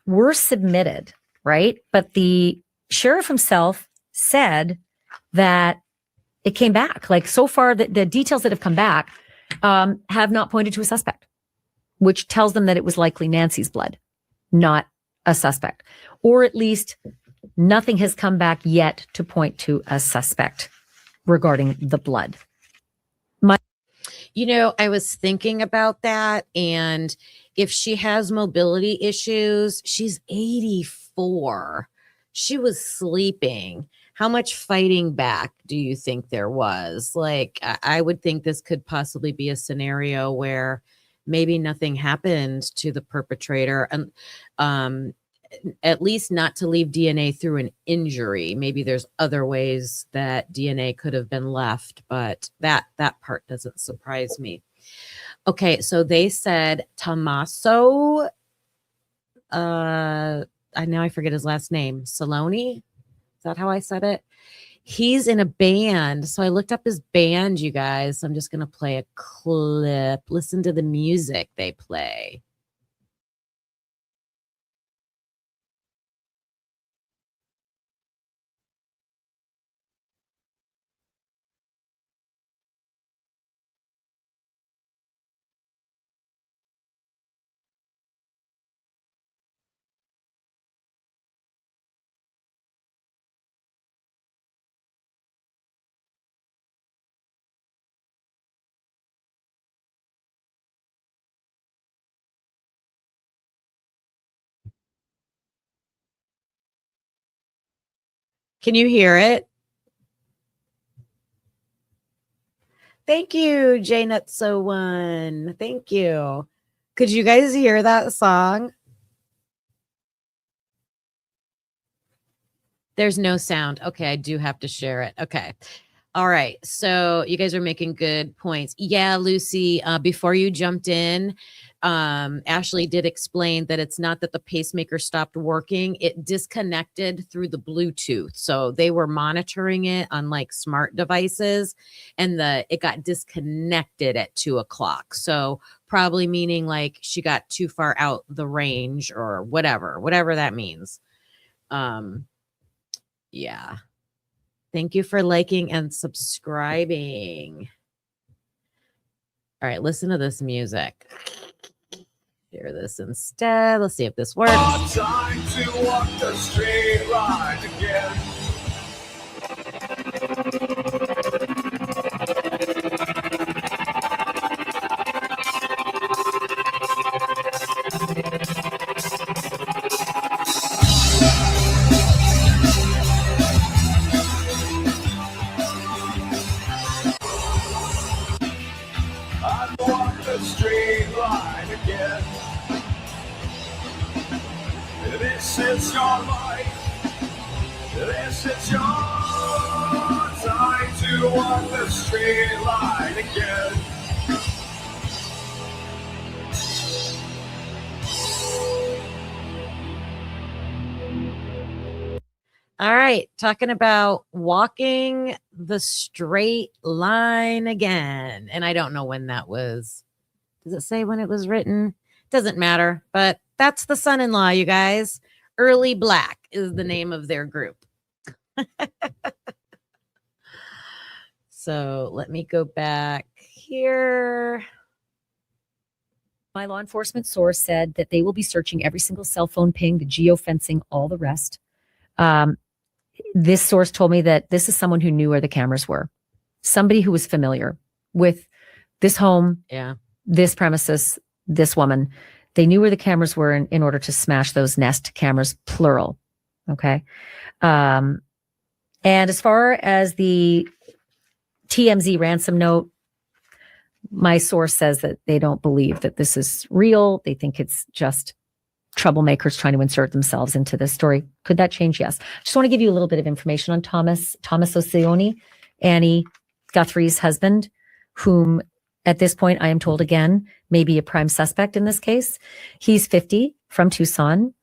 G: were submitted, right? But the sheriff himself said that it came back. Like, so far, the details that have come back have not pointed to a suspect, which tells them that it was likely Nancy's blood, not a suspect. Or at least nothing has come back yet to point to a suspect regarding the blood.
C: You know, I was thinking about that, and if she has mobility issues, she's 84. She was sleeping. How much fighting back do you think there was? Like, I would think this could possibly be a scenario where maybe nothing happened to the perpetrator, and at least not to leave DNA through an injury. Maybe there's other ways that DNA could have been left, but that part doesn't surprise me. Okay, so they said Tommaso, I forget his last name, Saloni? Is that how I said it? He's in a band. So I looked up his band, you guys. I'm just going to play a clip. Listen to the music they play. Can you hear it? Thank you, J Nutso One. Thank you. Could you guys hear that song? There's no sound. Okay, I do have to share it. Okay. All right. So you guys are making good points. Yeah, Lucy, before you jumped in, Ashley did explain that it's not that the pacemaker stopped working, it disconnected through the Bluetooth. So they were monitoring it on like smart devices, and it got disconnected at 2:00. So probably meaning like she got too far out the range or whatever that means. Yeah. Thank you for liking and subscribing. All right, listen to this music. Hear this instead. Let's see if this works.
A: Time to walk the straight line again. I walk the straight line again. This is your life. This is your time to walk the straight line again.
C: All right, talking about walking the straight line again. And I don't know when that was. Does it say when it was written? Doesn't matter, but that's the son-in-law, you guys. Early Black is the name of their group. So let me go back here.
G: My law enforcement source said that they will be searching every single cell phone ping, the geofencing, all the rest. This source told me that this is someone who knew where the cameras were, somebody who was familiar with this home, this premises, this woman. They knew where the cameras were in order to smash those Nest cameras, plural. Okay. And as far as the TMZ ransom note, my source says that they don't believe that this is real. They think it's just troublemakers trying to insert themselves into this story. Could that change? Yes. Just want to give you a little bit of information on Thomas Osioni, Annie Guthrie's husband, whom at this point, I am told again, may be a prime suspect in this case. He's 50, from Tucson.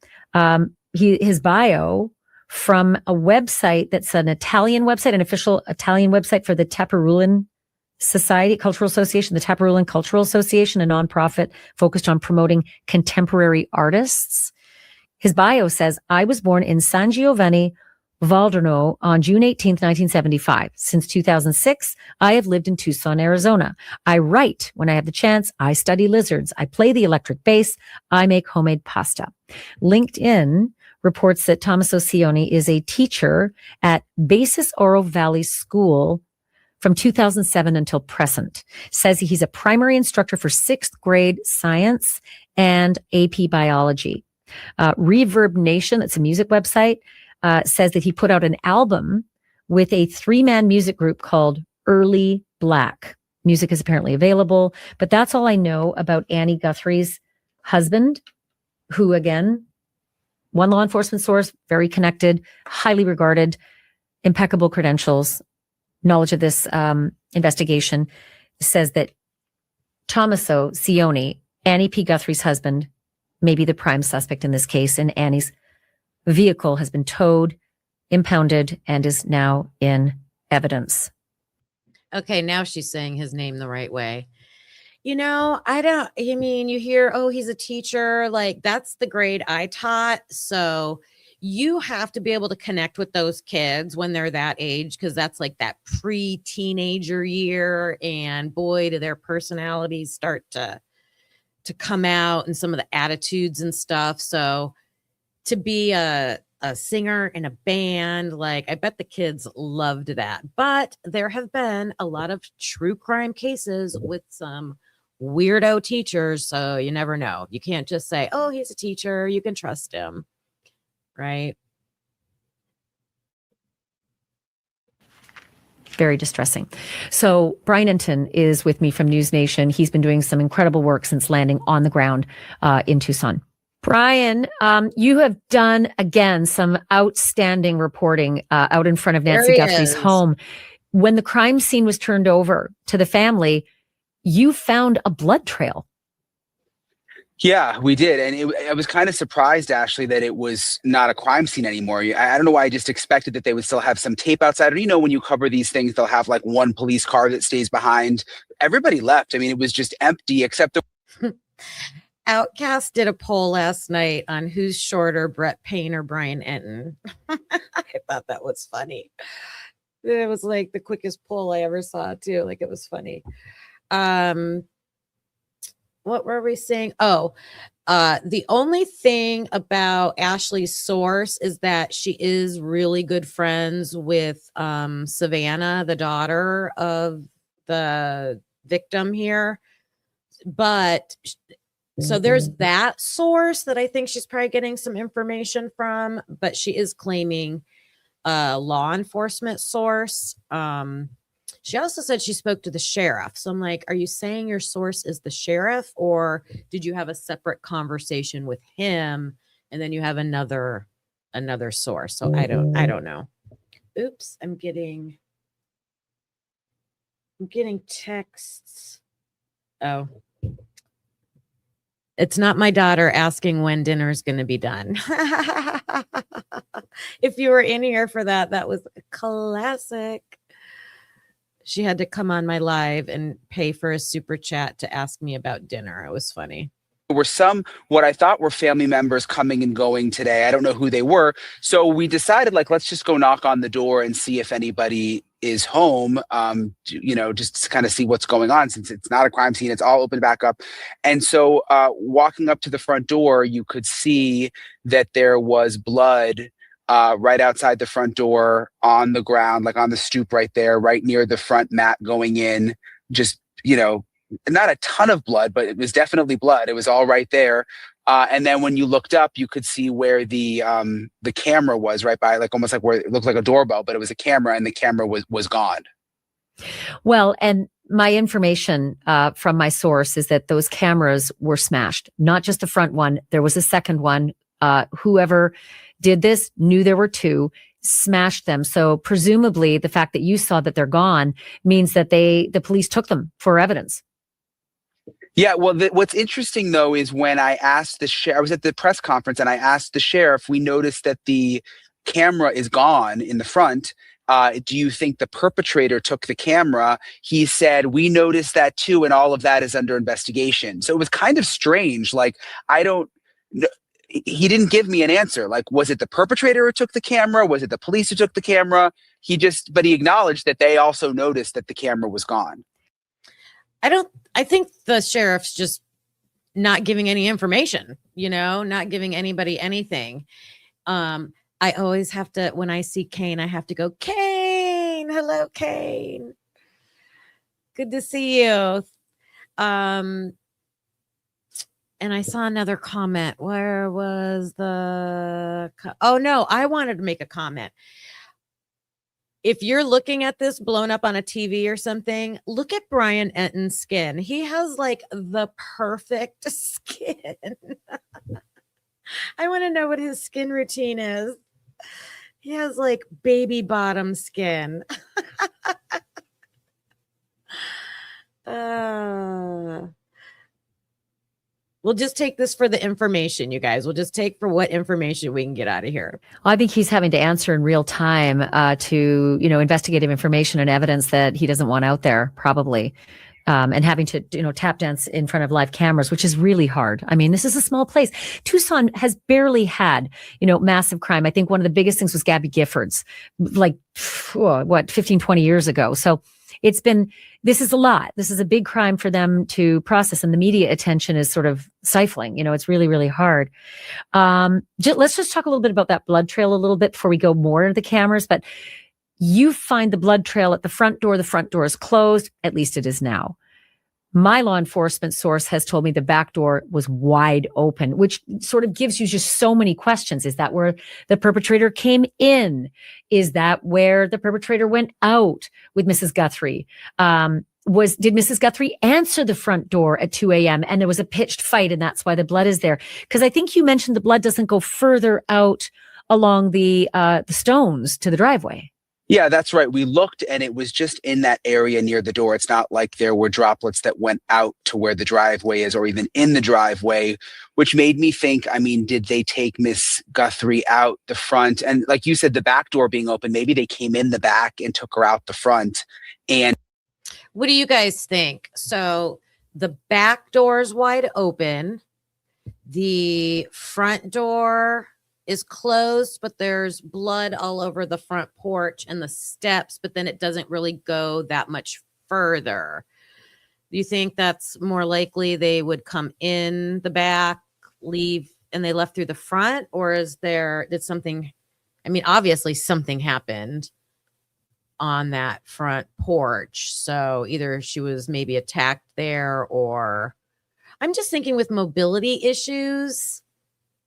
G: His bio from a website that's an Italian website, an official Italian website for the Taparulan Society, Cultural Association, the Taparulan Cultural Association, a nonprofit focused on promoting contemporary artists. His bio says, I was born in San Giovanni, Valderno on June 18th, 1975. Since 2006, I have lived in Tucson, Arizona. I write when I have the chance. I study lizards. I play the electric bass. I make homemade pasta. LinkedIn reports that Thomas Osioni is a teacher at Basis Oro Valley School from 2007 until present. Says he's a primary instructor for 6th grade science and AP biology. Reverb Nation, that's a music website, says that he put out an album with a 3-man music group called Early Black. Music is apparently available, but that's all I know about Annie Guthrie's husband, who, again, one law enforcement source, very connected, highly regarded, impeccable credentials, knowledge of this investigation, says that Tommaso Cioni, Annie P. Guthrie's husband, may be the prime suspect in this case, and Annie's vehicle has been towed, impounded, and is now in evidence.
C: Okay, now she's saying his name the right way. You hear, oh, he's a teacher. Like, that's the grade I taught. So you have to be able to connect with those kids when they're that age, because that's like that pre-teenager year. And boy, do their personalities start to come out and some of the attitudes and stuff. So to be a singer in a band, like, I bet the kids loved that. But there have been a lot of true crime cases with some weirdo teachers. So you never know. You can't just say, oh, he's a teacher, you can trust him. Right?
G: Very distressing. So Brian Enton is with me from News Nation. He's been doing some incredible work since landing on the ground in Tucson. Brian, you have done, again, some outstanding reporting out in front of Nancy Guthrie's home. When the crime scene was turned over to the family, you found a blood trail.
J: Yeah, we did. And I was kind of surprised, Ashley, that it was not a crime scene anymore. I don't know why I just expected that they would still have some tape outside. Or, when you cover these things, they'll have like one police car that stays behind. Everybody left. I mean, it was just empty except
C: Outcast did a poll last night on who's shorter, Brett Payne or Brian Enton. I thought that was funny. It was like the quickest poll I ever saw too. Like it was funny. What were we saying? The only thing about Ashley's source is that she is really good friends with Savannah, the daughter of the victim here. But so there's that source that I think she's probably getting some information from, but she is claiming a law enforcement source. She also said she spoke to the sheriff. So I'm like, are you saying your source is the sheriff, or did you have a separate conversation with him and then you have another source? So I don't know. Oops, I'm getting texts. Oh. It's not my daughter asking when dinner is going to be done. If you were in here for that, that was a classic. She had to come on my live and pay for a super chat to ask me about dinner. It was funny.
J: There were some, what I thought were family members coming and going today. I don't know who they were. So we decided, let's just go knock on the door and see if anybody is home, just to kind of see what's going on, since it's not a crime scene. It's all open back up. And so walking up to the front door, you could see that there was blood right outside the front door on the ground, like on the stoop right there, right near the front mat going in. Just, not a ton of blood, but it was definitely blood. It was all right there. And then when you looked up, you could see where the camera was, right by, almost like where it looked like a doorbell, but it was a camera, and the camera was gone.
G: Well, and my information from my source is that those cameras were smashed, not just the front one. There was a second one. Whoever did this knew there were two, smashed them. So presumably the fact that you saw that they're gone means that the police took them for evidence.
J: Yeah, well, what's interesting, though, is when I asked the sheriff, I was at the press conference and I asked the sheriff, we noticed that the camera is gone in the front. Do you think the perpetrator took the camera? He said, we noticed that too, and all of that is under investigation. So it was kind of strange. He didn't give me an answer. Was it the perpetrator who took the camera? Was it the police who took the camera? But he acknowledged that they also noticed that the camera was gone.
C: I think the sheriff's just not giving any information, not giving anybody anything. I always have to, when I see Kane, I have to go, Kane, hello, Kane. Good to see you. And I saw another comment. Where was oh no, I wanted to make a comment. If you're looking at this blown up on a TV or something, look at Brian Enton's skin. He has the perfect skin. I want to know what his skin routine is. He has baby bottom skin. We'll just take this for the information, you guys. We'll just take for what information we can get out of here.
G: Well, I think he's having to answer in real time to, investigative information and evidence that he doesn't want out there, probably. And having to, tap dance in front of live cameras, which is really hard. I mean, this is a small place. Tucson has barely had, massive crime. I think one of the biggest things was Gabby Giffords, 15, 20 years ago. So this is a lot. This is a big crime for them to process, and the media attention is sort of stifling. It's really, really hard. Let's just talk a little bit about that blood trail a little bit before we go more into the cameras. But you find the blood trail at the front door. The front door is closed. At least it is now. My law enforcement source has told me the back door was wide open, which sort of gives you just so many questions. Is that where the perpetrator came in? Is that where the perpetrator went out with Mrs. Guthrie? Did Mrs. Guthrie answer the front door at 2 a.m. and there was a pitched fight and that's why the blood is there? Because I think you mentioned the blood doesn't go further out along the stones to the driveway.
J: Yeah, that's right. We looked and it was just in that area near the door. It's not like there were droplets that went out to where the driveway is or even in the driveway, which made me think, I mean, did they take Miss Guthrie out the front? And like you said, the back door being open, maybe they came in the back and took her out the front. And
C: what do you guys think? So the back door is wide open. The front door is closed, but there's blood all over the front porch and the steps, but then it doesn't really go that much further. Do you think that's more likely they would come in the back, leave, and they left through the front? Or did something, I mean, obviously something happened on that front porch. So either she was maybe attacked there, or I'm just thinking with mobility issues,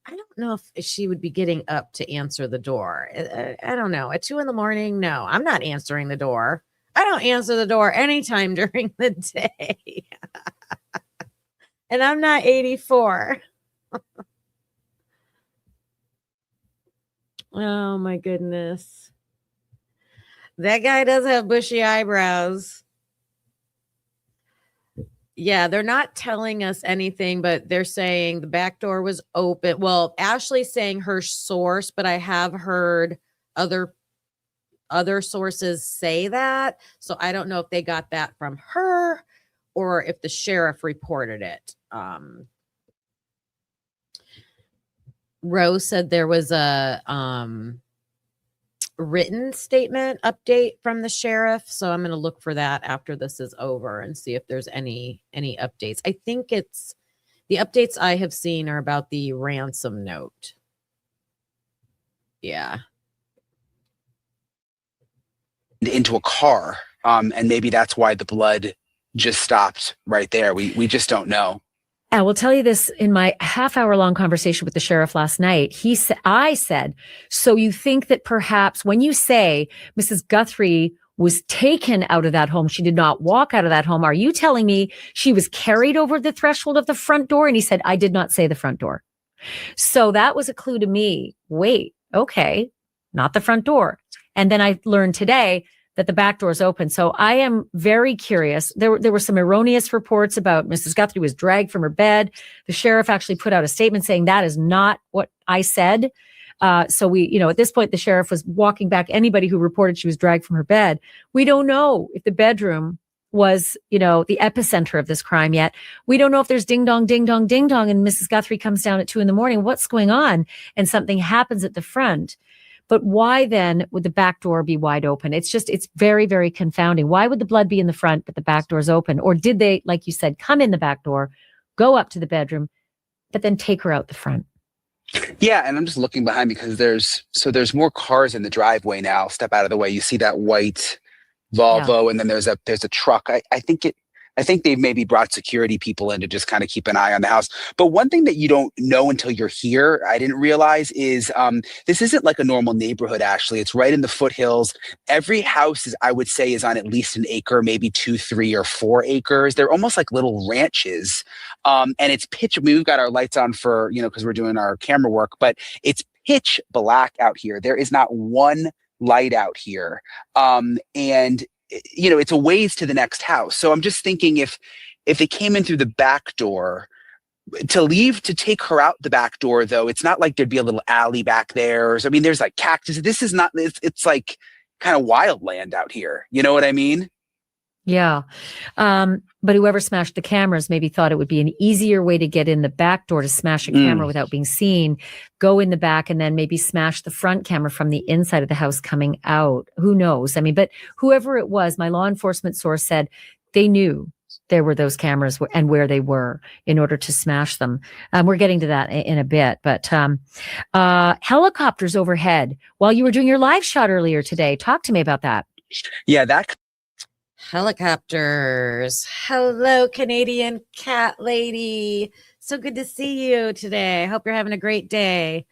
C: I don't know if she would be getting up to answer the door. I don't know. At 2 a.m, no, I'm not answering the door. I don't answer the door anytime during the day. And I'm not 84. Oh my goodness. That guy does have bushy eyebrows. Yeah, they're not telling us anything, but they're saying the back door was open. Well, Ashley's saying her source, but I have heard other sources say that. So I don't know if they got that from her or if the sheriff reported it. Rose said there was a written statement update from the sheriff, so I'm going to look for that after this is over and see if there's any updates. I think it's the updates I have seen are about the ransom note. Yeah.
J: into a car, and maybe that's why the blood just stopped right there. We just don't know.
G: I will tell you this, in my half-hour-long conversation with the sheriff last night, I said, so you think that perhaps when you say Mrs. Guthrie was taken out of that home, she did not walk out of that home, are you telling me she was carried over the threshold of the front door? And he said, I did not say the front door. So that was a clue to me. Wait, okay, not the front door. And then I learned today that the back door is open. So I am very curious. There were some erroneous reports about Mrs. Guthrie was dragged from her bed. The sheriff actually put out a statement saying that is not what I said. So we, at this point, the sheriff was walking back anybody who reported she was dragged from her bed. We don't know if the bedroom was, the epicenter of this crime yet. We don't know if there's ding dong, ding dong, ding dong, and Mrs. Guthrie comes down at 2 a.m. What's going on? And something happens at the front. But why then would the back door be wide open? It's very, very confounding. Why would the blood be in the front, but the back door is open? Or did they, like you said, come in the back door, go up to the bedroom, but then take her out the front?
J: Yeah, and I'm just looking behind because there's more cars in the driveway now. Step out of the way. You see that white Volvo, and then there's a truck. I think they've maybe brought security people in to just kind of keep an eye on the house. But one thing that you don't know until you're here, I didn't realize, is this isn't like a normal neighborhood, Ashley. It's right in the foothills. Every house I would say is on at least an acre, maybe 2, 3, or 4 acres. They're almost like little ranches. And it's pitch. I mean, we've got our lights on for, because we're doing our camera work, but it's pitch black out here. There is not one light out here. And it's a ways to the next house. So I'm just thinking if they came in through the back door, to take her out the back door, though, it's not like there'd be a little alley back there. I mean, there's like cactus. This is not, it's like kind of wild land out here. You know what I mean?
G: Yeah. But whoever smashed the cameras maybe thought it would be an easier way to get in the back door to smash a camera without being seen, go in the back and then maybe smash the front camera from the inside of the house coming out. Who knows? I mean, but whoever it was, my law enforcement source said they knew there were those cameras and where they were in order to smash them. We're getting to that in a bit, but helicopters overhead while you were doing your live shot earlier today. Talk to me about that.
J: Yeah, that
C: Helicopters. Hello, Canadian cat lady. So good to see you today. Hope you're having a great day.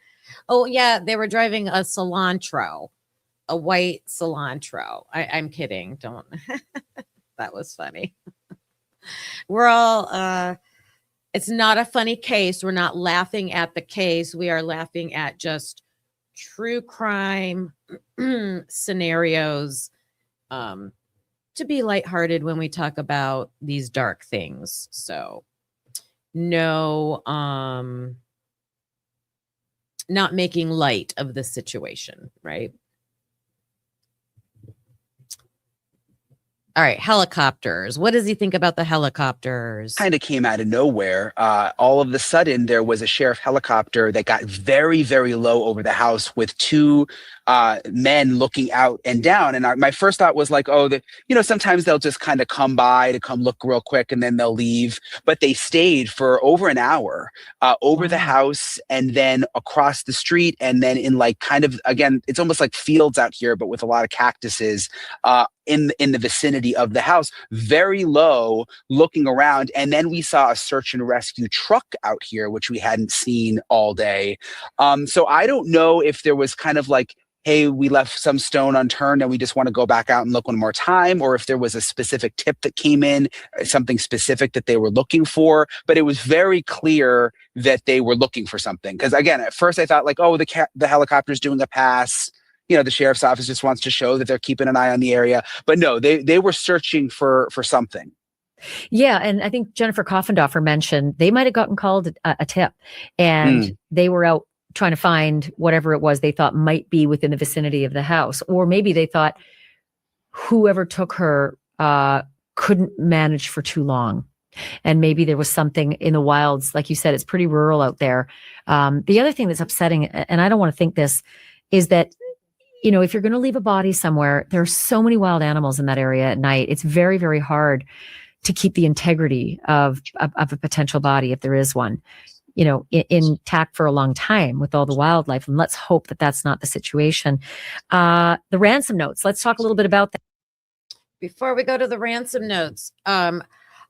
C: Oh, yeah, they were driving a cilantro, a white cilantro. I'm kidding. Don't. That was funny. We're all, it's not a funny case. We're not laughing at the case. We are laughing at just true crime scenarios. To be lighthearted when we talk about these dark things. So no, not making light of the situation, right? All right, helicopters. What does he think about the helicopters?
J: Kind of came out of nowhere. All of a sudden, there was a sheriff helicopter that got very, very low over the house with two men looking out and down. And my first thought was like, oh, sometimes they'll just kind of come by to come look real quick and then they'll leave. But they stayed for over an hour over the house and then across the street. And then in like kind of, again, it's almost like fields out here, but with a lot of cactuses in the vicinity of the house, very low, looking around. And then we saw a search and rescue truck out here, which we hadn't seen all day. So I don't know if there was kind of like, hey, we left some stone unturned and we just want to go back out and look one more time, or if there was a specific tip that came in, something specific that they were looking for. But it was very clear that they were looking for something. Because again, at first I thought like, oh, the helicopter's doing a pass. The sheriff's office just wants to show that they're keeping an eye on the area. But no, they were searching for something.
G: Yeah, and I think Jennifer Coffendorfer mentioned they might have gotten called a tip, and they were out trying to find whatever it was they thought might be within the vicinity of the house. Or maybe they thought whoever took her couldn't manage for too long. And maybe there was something in the wilds. Like you said, it's pretty rural out there. The other thing that's upsetting, and I don't want to think this, is that, if you're going to leave a body somewhere, there are so many wild animals in that area at night. It's very, very hard to keep the integrity of a potential body, if there is one, intact for a long time with all the wildlife. And let's hope that that's not the situation. The ransom notes. Let's talk a little bit about that.
C: Before we go to the ransom notes,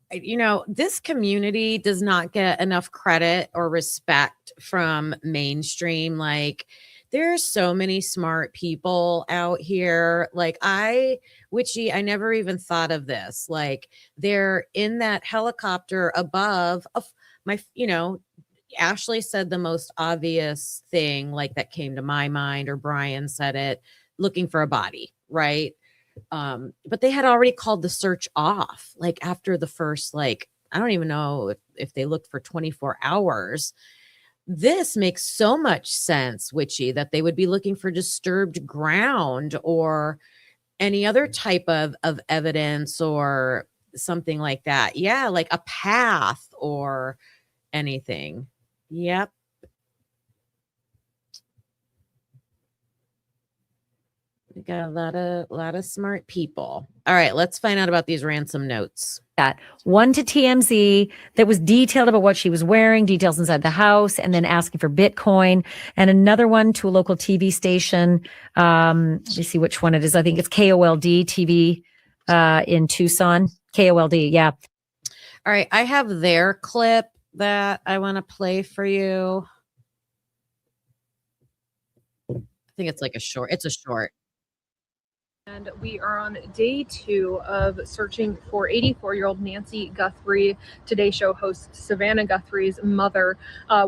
C: this community does not get enough credit or respect from mainstream. Like, there are so many smart people out here. Like I never even thought of this. Like they're in that helicopter above my, Ashley said the most obvious thing like that came to my mind, or Brian said it, looking for a body, right? But they had already called the search off, like after the first, I don't even know if they looked for 24 hours. This makes so much sense, Witchy, that they would be looking for disturbed ground or any other type of evidence or something like that. Yeah, like a path or anything. Yep. We got a lot of smart people. All right, let's find out about these ransom notes.
G: That one to TMZ that was detailed about what she was wearing, details inside the house, and then asking for Bitcoin. And another one to a local TV station. Let me see which one it is. I think it's KOLD TV in Tucson. KOLD, yeah.
C: All right, I have their clip that I want to play for you. I think it's like a short. It's a short.
K: And we are on day 2 of searching for 84-year-old Nancy Guthrie, Today Show host Savannah Guthrie's mother.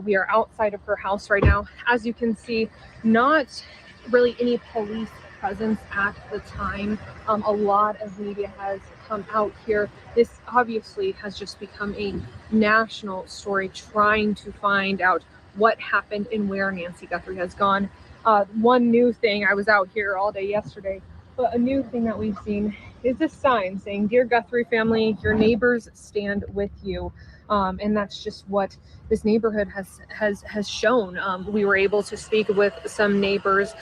K: We are outside of her house right now. As you can see, not really any police presence at the time. A lot of media has come out here. This obviously has just become a national story, trying to find out what happened and where Nancy Guthrie has gone. One new thing, I was out here all day yesterday, but a new thing that we've seen is this sign saying, "Dear Guthrie family, your neighbors stand with you." And that's just what this neighborhood has shown. We were able to speak with some neighbors,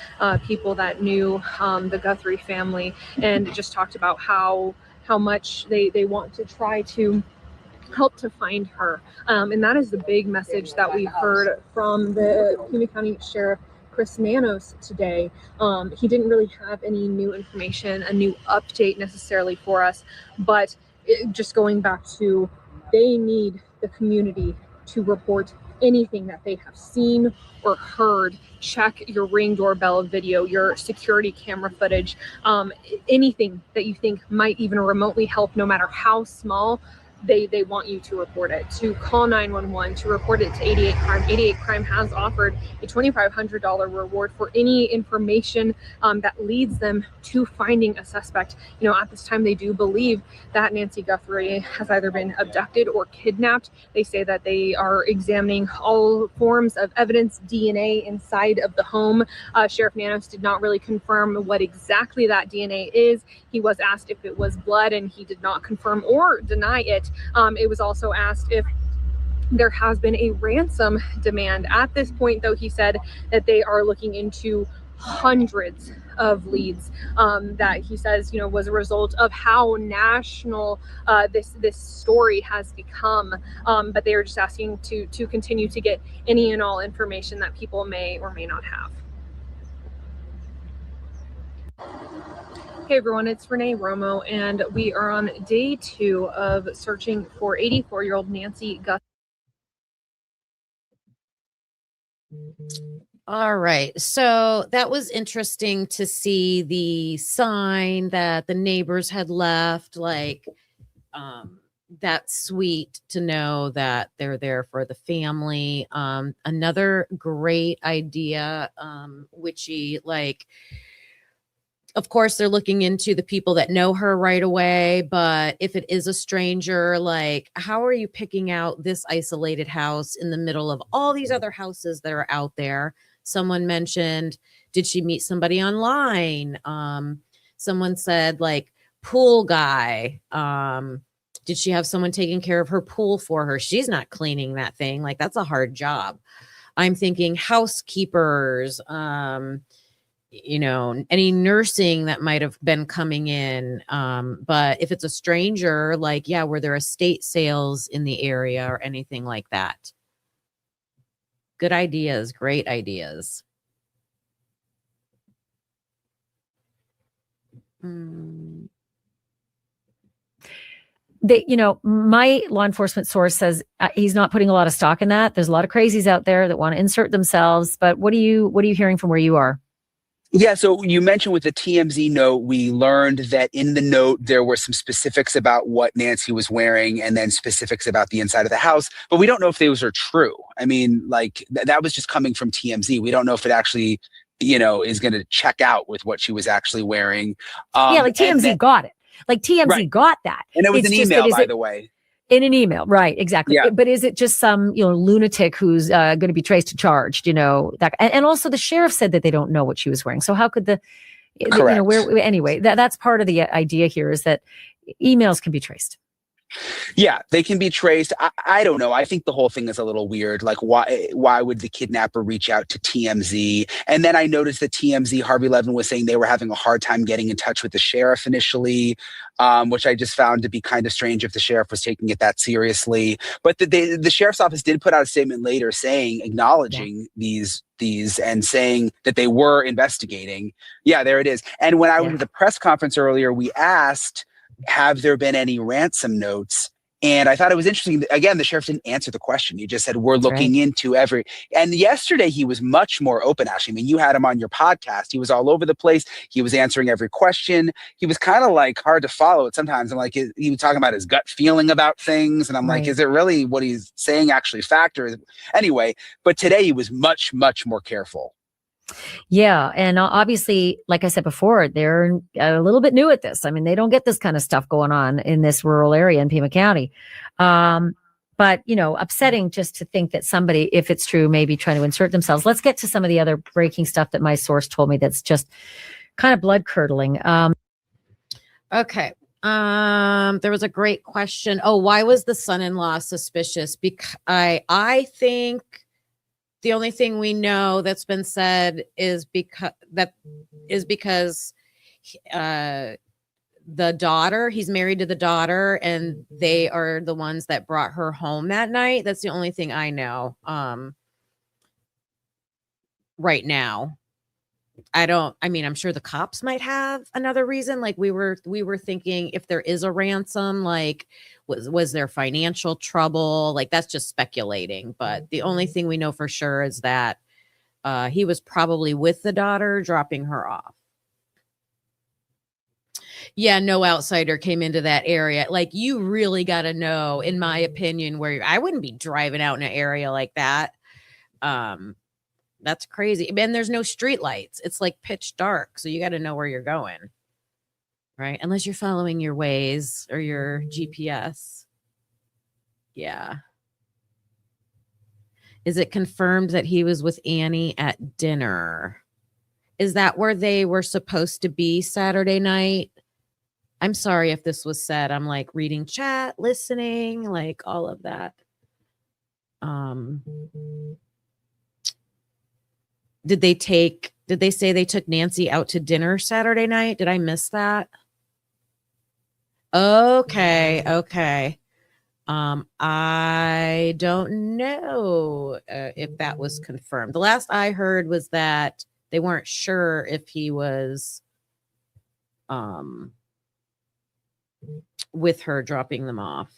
K: people that knew the Guthrie family, and just talked about how much they want to try to help to find her. And that is the big message that we heard from the Pima County Sheriff Chris Nanos today. He didn't really have any new information, a new update necessarily for us, but just going back to, they need the community to report anything that they have seen or heard. Check your Ring doorbell video, your security camera footage, anything that you think might even remotely help, no matter how small. They want you to report it, to call 911, to report it to 88 Crime. 88 Crime has offered a $2,500 reward for any information that leads them to finding a suspect. You know, at this time, they do believe that Nancy Guthrie has either been abducted or kidnapped. They say that they are examining all forms of evidence, DNA inside of the home. Sheriff Nanos did not really confirm what exactly that DNA is. He was asked if it was blood, and he did not confirm or deny it. It was also asked if there has been a ransom demand. At this point, though, he said that they are looking into hundreds of leads that he says, you know, was a result of how national this story has become. But they are just asking to continue to get any and all information that people may or may not have. Hey everyone, it's Renee Romo, and we are on day 2 of searching for 84-year-old Nancy Guthrie.
C: All right. So that was interesting to see the sign that the neighbors had left. Like, that's sweet to know that they're there for the family. Another great idea, witchy, like, of course, they're looking into the people that know her right away. But if it is a stranger, like, how are you picking out this isolated house in the middle of all these other houses that are out there? Someone mentioned, did she meet somebody online? Someone said, like, pool guy. Did she have someone taking care of her pool for her? She's not cleaning that thing. Like, that's a hard job. I'm thinking housekeepers, you know, any nursing that might have been coming in. But if it's a stranger, like, yeah, were there estate sales in the area or anything like that? Good ideas, great ideas.
G: They, you know, my law enforcement source says he's not putting a lot of stock in that. There's a lot of crazies out there that want to insert themselves. But what are you hearing from where you are?
J: Yeah, so you mentioned with the TMZ note, we learned that in the note there were some specifics about what Nancy was wearing and then specifics about the inside of the house, but we don't know if those are true. I mean, like, that was just coming from TMZ. We don't know if it actually, you know, is going to check out with what she was actually wearing.
G: Yeah, like TMZ got it. Like TMZ got that.
J: And it was an email, by the way.
G: In an email, right? Exactly.
J: Yeah.
G: But is it just some, you know, lunatic who's going to be traced and charged? You know, that, and also the sheriff said that they don't know what she was wearing. So how could you know, anyway, that's part of the idea here, is that emails can be traced.
J: Yeah, they can be traced. I don't know. I think the whole thing is a little weird. Like, why would the kidnapper reach out to TMZ? And then I noticed that TMZ, Harvey Levin, was saying they were having a hard time getting in touch with the sheriff initially, which I just found to be kind of strange if the sheriff was taking it that seriously. But the sheriff's office did put out a statement later saying, acknowledging these and saying that they were investigating. Yeah, there it is. And when I was at the press conference earlier, we asked, have there been any ransom notes? And I thought it was interesting. Again, the sheriff didn't answer the question. He just said, we're looking into every. And yesterday he was much more open, Ashley. I mean, you had him on your podcast. He was all over the place. He was answering every question. He was kind of like hard to follow it sometimes. I'm like, he was talking about his gut feeling about things. And I'm like, is it really what he's saying actually factor? Anyway, but today he was much, much more careful.
G: Yeah. And obviously, like I said before, they're a little bit new at this. I mean, they don't get this kind of stuff going on in this rural area in Pima County. But, you know, upsetting just to think that somebody, if it's true, may be trying to insert themselves. Let's get to some of the other breaking stuff that my source told me that's just kind of blood curdling.
C: Okay. There was a great question. Oh, why was the son-in-law suspicious? Because I think the only thing we know that's been said is because the daughter, he's married to the daughter, and they are the ones that brought her home that night. That's the only thing I know. right now. I mean, I'm sure the cops might have another reason. Like we were thinking if there is a ransom, like was there financial trouble? Like that's just speculating. But the only thing we know for sure is that he was probably with the daughter dropping her off. Yeah, no outsider came into that area. Like you really got to know, in my opinion, where I wouldn't be driving out in an area like that. That's crazy. And there's no street lights. It's like pitch dark. So you got to know where you're going. Right? Unless you're following your Waze or your GPS. Yeah. Is it confirmed that he was with Annie at dinner? Is that where they were supposed to be Saturday night? I'm sorry if this was said. I'm like reading chat, listening, like all of that. Did they say they took Nancy out to dinner Saturday night? Did I miss that? Okay. I don't know if that was confirmed. The last I heard was that they weren't sure if he was with her dropping them off.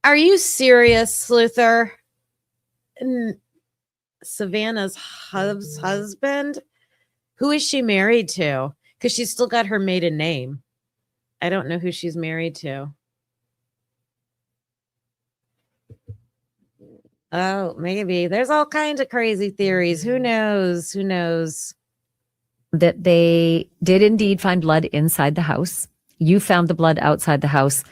C: Are you serious, Sluther? Savannah's husband? Who is she married to? Because she's still got her maiden name. I don't know who she's married to. Oh, maybe. There's all kinds of crazy theories. Who knows?
G: That they did indeed find blood inside the house. You found the blood outside the house.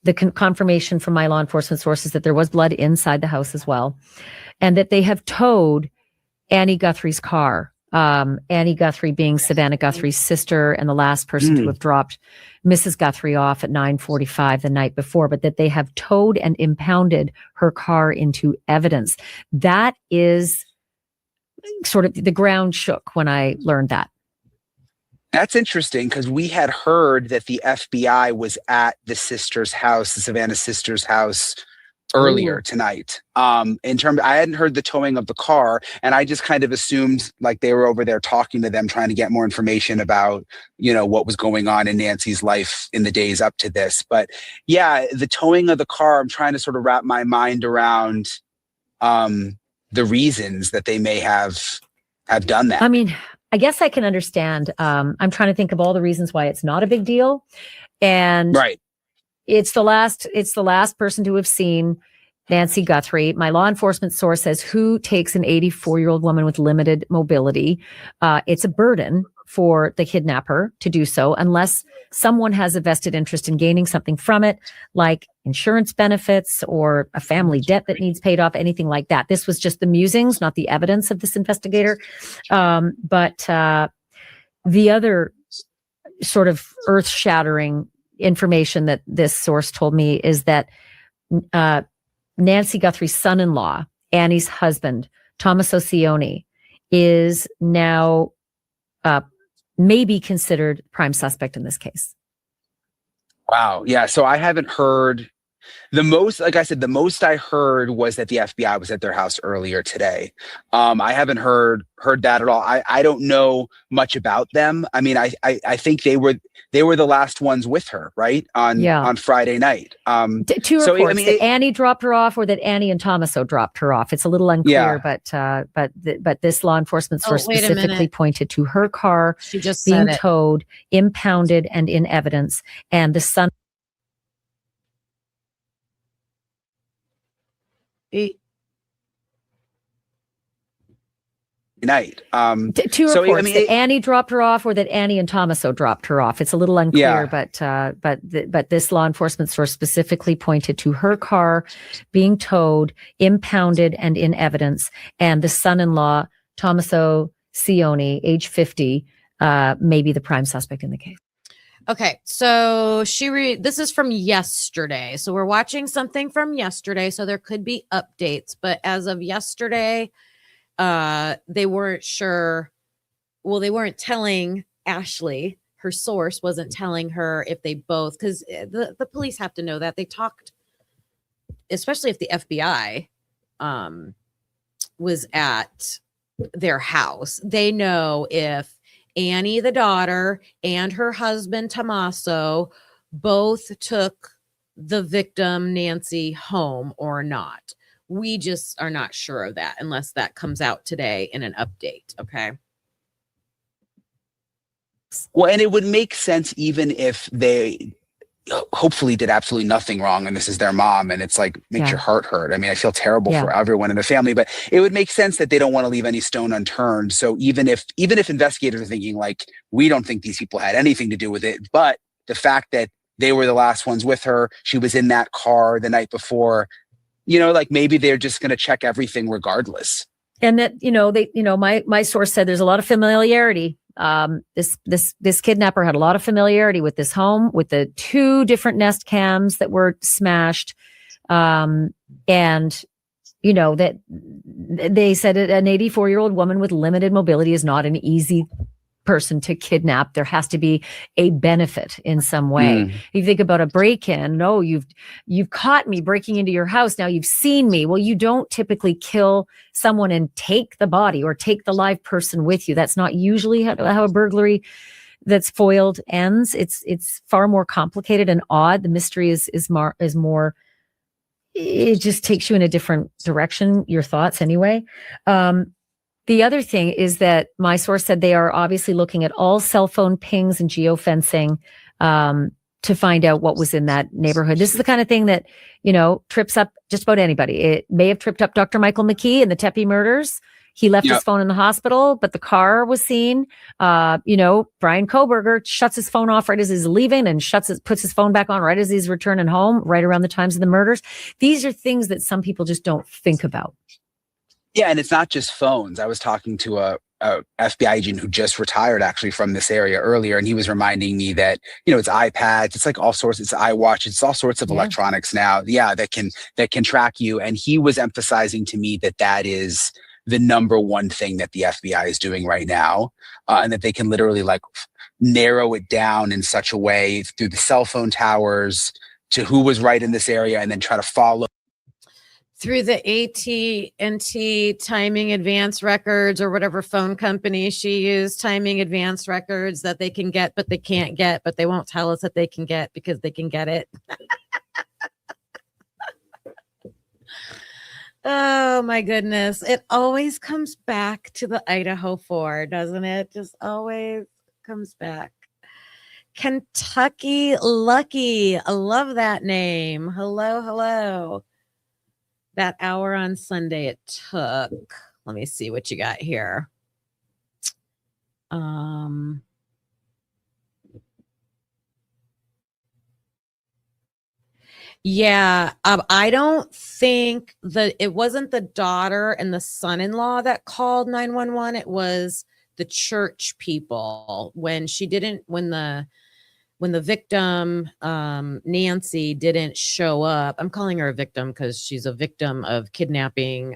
G: The confirmation from my law enforcement sources that there was blood inside the house as well. And that they have towed Annie Guthrie's car. Annie Guthrie being Savannah Guthrie's sister and the last person to have dropped Mrs. Guthrie off at 9:45 the night before, but that they have towed and impounded her car into evidence. That is sort of the ground shook when I learned that.
J: That's interesting because we had heard that the FBI was at the sister's house, the Savannah sister's house earlier tonight. I hadn't heard the towing of the car, and I just kind of assumed like they were over there talking to them, trying to get more information about, what was going on in Nancy's life in the days up to this. But yeah, the towing of the car, I'm trying to sort of wrap my mind around the reasons that they may have done that.
G: I mean, I guess I can understand. I'm trying to think of all the reasons why it's not a big deal. And
J: right.
G: It's the last person to have seen Nancy Guthrie. My law enforcement source says, who takes an 84-year-old woman with limited mobility? It's a burden for the kidnapper to do so unless someone has a vested interest in gaining something from it, like insurance benefits or a family debt that needs paid off, anything like that. This was just the musings, not the evidence of this investigator. But the other sort of earth-shattering information that this source told me is that Nancy Guthrie's son-in-law, Annie's husband, Thomas Ocione, is now maybe considered prime suspect in this case.
J: Wow. Yeah. So I haven't heard the most, like I said, the most I heard was that the FBI was at their house earlier today. I haven't heard that at all. I don't know much about them. I mean, I think they were the last ones with her, right? On Friday night.
G: Two reports, that Annie dropped her off or that Annie and Tomaso dropped her off. It's a little unclear, but this law enforcement source specifically pointed to her car being towed, impounded, and in evidence, and the son.
J: Night.
G: Two reports, that Annie dropped her off or that Annie and Tomaso dropped her off. It's a little unclear, but this law enforcement source specifically pointed to her car being towed, impounded, and in evidence, and the son-in-law, Tomaso Cioni, age 50, may be the prime suspect in the case.
C: Okay, so this is from yesterday. So we're watching something from yesterday, so there could be updates. But as of yesterday, they weren't sure. Well, they weren't telling Ashley. Her source wasn't telling her if they both, because the police have to know that. They talked, especially if the FBI was at their house. They know if Annie, the daughter, and her husband, Tommaso, both took the victim, Nancy, home or not. We just are not sure of that unless that comes out today in an update. Okay.
J: Well, and it would make sense even if they hopefully did absolutely nothing wrong and this is their mom, and it's like makes your heart hurt. I mean, I feel terrible for everyone in the family, but it would make sense that they don't want to leave any stone unturned. So even if investigators are thinking like, we don't think these people had anything to do with it, but the fact that they were the last ones with her, she was in that car the night before, like maybe they're just going to check everything regardless.
G: And that, my source said there's a lot of familiarity. This kidnapper had a lot of familiarity with this home, with the 2 different Nest cams that were smashed. And, that they said an 84-year-old woman with limited mobility is not an easy person to kidnap. There has to be a benefit in some way. You think about a break-in. No, you've caught me breaking into your house. Now you've seen me. Well, you don't typically kill someone and take the body or take the live person with you. That's not usually how a burglary that's foiled ends. It's far more complicated and odd. The mystery is more. It just takes you in a different direction. Your thoughts, anyway. The other thing is that my source said they are obviously looking at all cell phone pings and geofencing to find out what was in that neighborhood. This is the kind of thing that, trips up just about anybody. It may have tripped up Dr. Michael McKee in the Tepe murders. He left his phone in the hospital, but the car was seen. Brian Koberger shuts his phone off right as he's leaving and puts his phone back on right as he's returning home, right around the times of the murders. These are things that some people just don't think about.
J: Yeah, and it's not just phones. I was talking to a FBI agent who just retired actually from this area earlier, and he was reminding me that it's iPads, it's like all sorts, it's iWatch, it's all sorts of electronics now. Yeah, that can track you. And he was emphasizing to me that is the number one thing that the FBI is doing right now, and that they can literally like narrow it down in such a way through the cell phone towers to who was right in this area, and then try to follow
C: through the AT&T timing advance records or whatever phone company she used, timing advance records that they can get, but they can't get, but they won't tell us that they can get because they can get it. Oh my goodness. It always comes back to the Idaho 4, doesn't it? Just always comes back. Kentucky Lucky. I love that name. Hello. That hour on Sunday it took. Let me see what you got here. I don't think that it wasn't the daughter and the son-in-law that called 911. It was the church people when the victim, Nancy, didn't show up. I'm calling her a victim because she's a victim of kidnapping,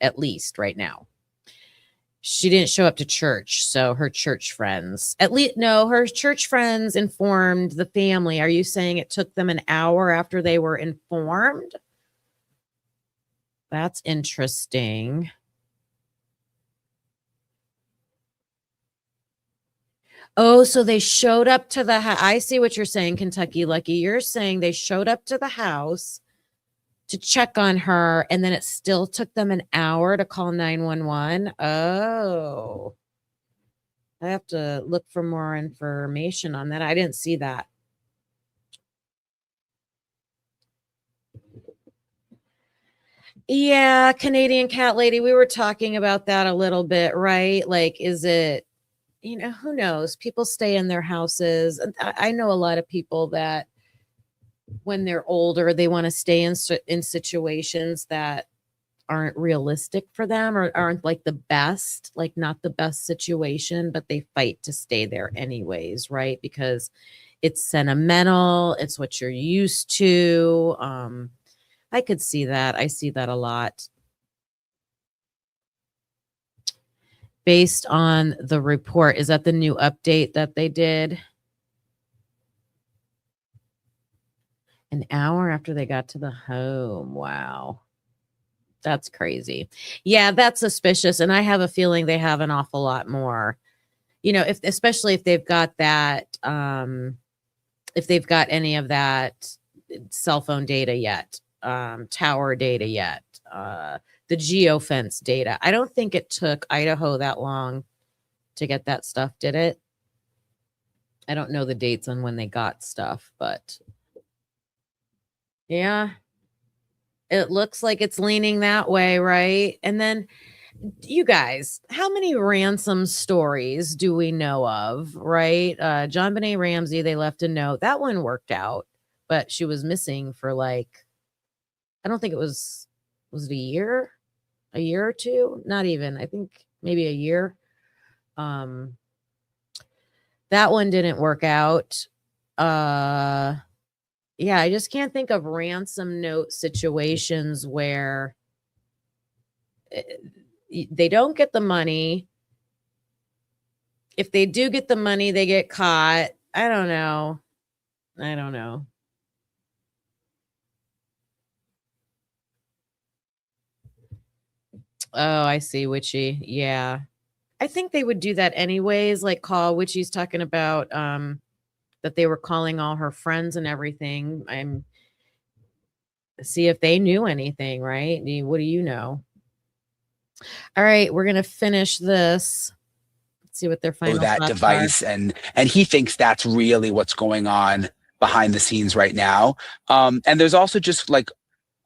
C: at least right now. She didn't show up to church. So her church friends, her church friends informed the family. Are you saying it took them an hour after they were informed? That's interesting. Oh, so they showed up to the house. I see what you're saying, Kentucky Lucky. You're saying they showed up to the house to check on her, and then it still took them an hour to call 911. Oh, I have to look for more information on that. I didn't see that. Yeah, Canadian Cat Lady, we were talking about that a little bit, right? Like, is it, who knows? People stay in their houses. I know a lot of people that when they're older, they want to stay in situations that aren't realistic for them or aren't like the best, like not the best situation, but they fight to stay there anyways, right? Because it's sentimental. It's what you're used to. I could see that. I see that a lot. Based on the report, is that the new update that they did? An hour after they got to the home. Wow. That's crazy. Yeah, that's suspicious. And I have a feeling they have an awful lot more. Especially if they've got that, if they've got any of that cell phone data yet, tower data yet, the geofence data. I don't think it took Idaho that long to get that stuff, did it? I don't know the dates on when they got stuff, but yeah, it looks like it's leaning that way, right? And then you guys, how many ransom stories do we know of, right? John Benet Ramsey, they left a note. That one worked out, but she was missing for I don't think was it a year or two? Not even, I think maybe a year. That one didn't work out. Yeah, I just can't think of ransom note situations where they don't get the money. If they do get the money, they get caught. I don't know. Oh, I see, Witchy. Yeah. I think they would do that anyways, like call Witchy's talking about that they were calling all her friends and everything. See if they knew anything, right? What do you know? All right, we're gonna finish this. Let's see what their final
J: that
C: thoughts
J: device,
C: are.
J: and he thinks that's really what's going on behind the scenes right now. And there's also just like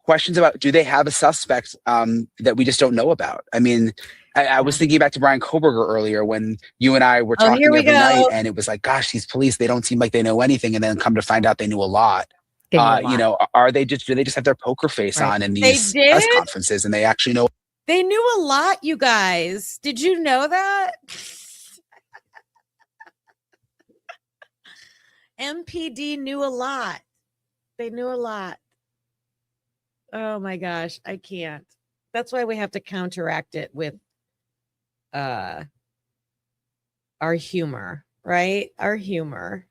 J: questions about, do they have a suspect that we just don't know about? I mean, I was thinking back to Brian Koberger earlier when you and I were talking every night, and it was like, gosh, these police, they don't seem like they know anything, and then come to find out they knew a lot. Do they just have their poker face on in these press conferences, and they actually know?
C: They knew a lot, you guys. Did you know that? MPD knew a lot. They knew a lot. Oh my gosh, I can't. That's why we have to counteract it with our humor, right? Our humor.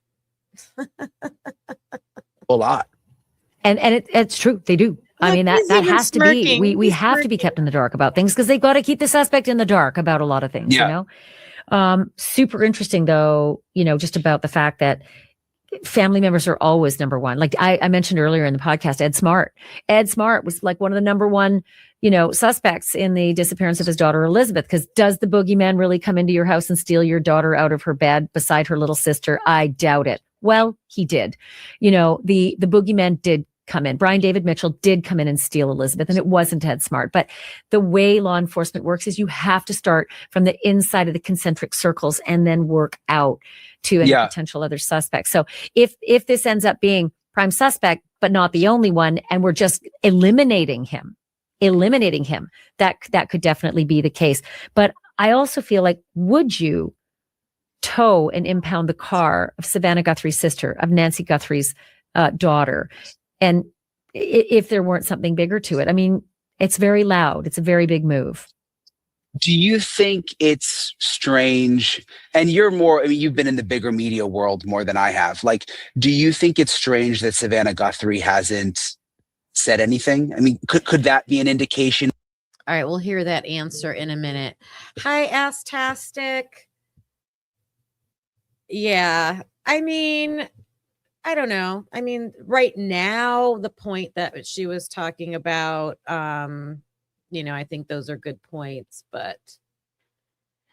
J: A lot.
G: And it's true. They do. I mean, that has to be, we have to be kept in the dark about things because they've got to keep the suspect in the dark about a lot of things, super interesting though, just about the fact that family members are always number one. Like I mentioned earlier in the podcast, Ed Smart was like one of the number one, suspects in the disappearance of his daughter, Elizabeth, because does the boogeyman really come into your house and steal your daughter out of her bed beside her little sister? I doubt it. Well, he did. The boogeyman did come in. Brian David Mitchell did come in and steal Elizabeth, and it wasn't Ed Smart. But the way law enforcement works is you have to start from the inside of the concentric circles and then work out to any potential other suspects. So if this ends up being prime suspect, but not the only one, and we're just eliminating him, that could definitely be the case. But I also feel like, would you tow and impound the car of Savannah Guthrie's sister, of Nancy Guthrie's daughter? And if there weren't something bigger to it, I mean, it's very loud. It's a very big move.
J: Do you think it's strange? And you're more, I mean, you've been in the bigger media world more than I have. Like, do you think it's strange that Savannah Guthrie hasn't said anything? I mean, could that be an indication?
C: All right, we'll hear that answer in a minute. Hi, Astastic. Yeah, I mean, I don't know. I mean, right now, the point that she was talking about, I think those are good points, but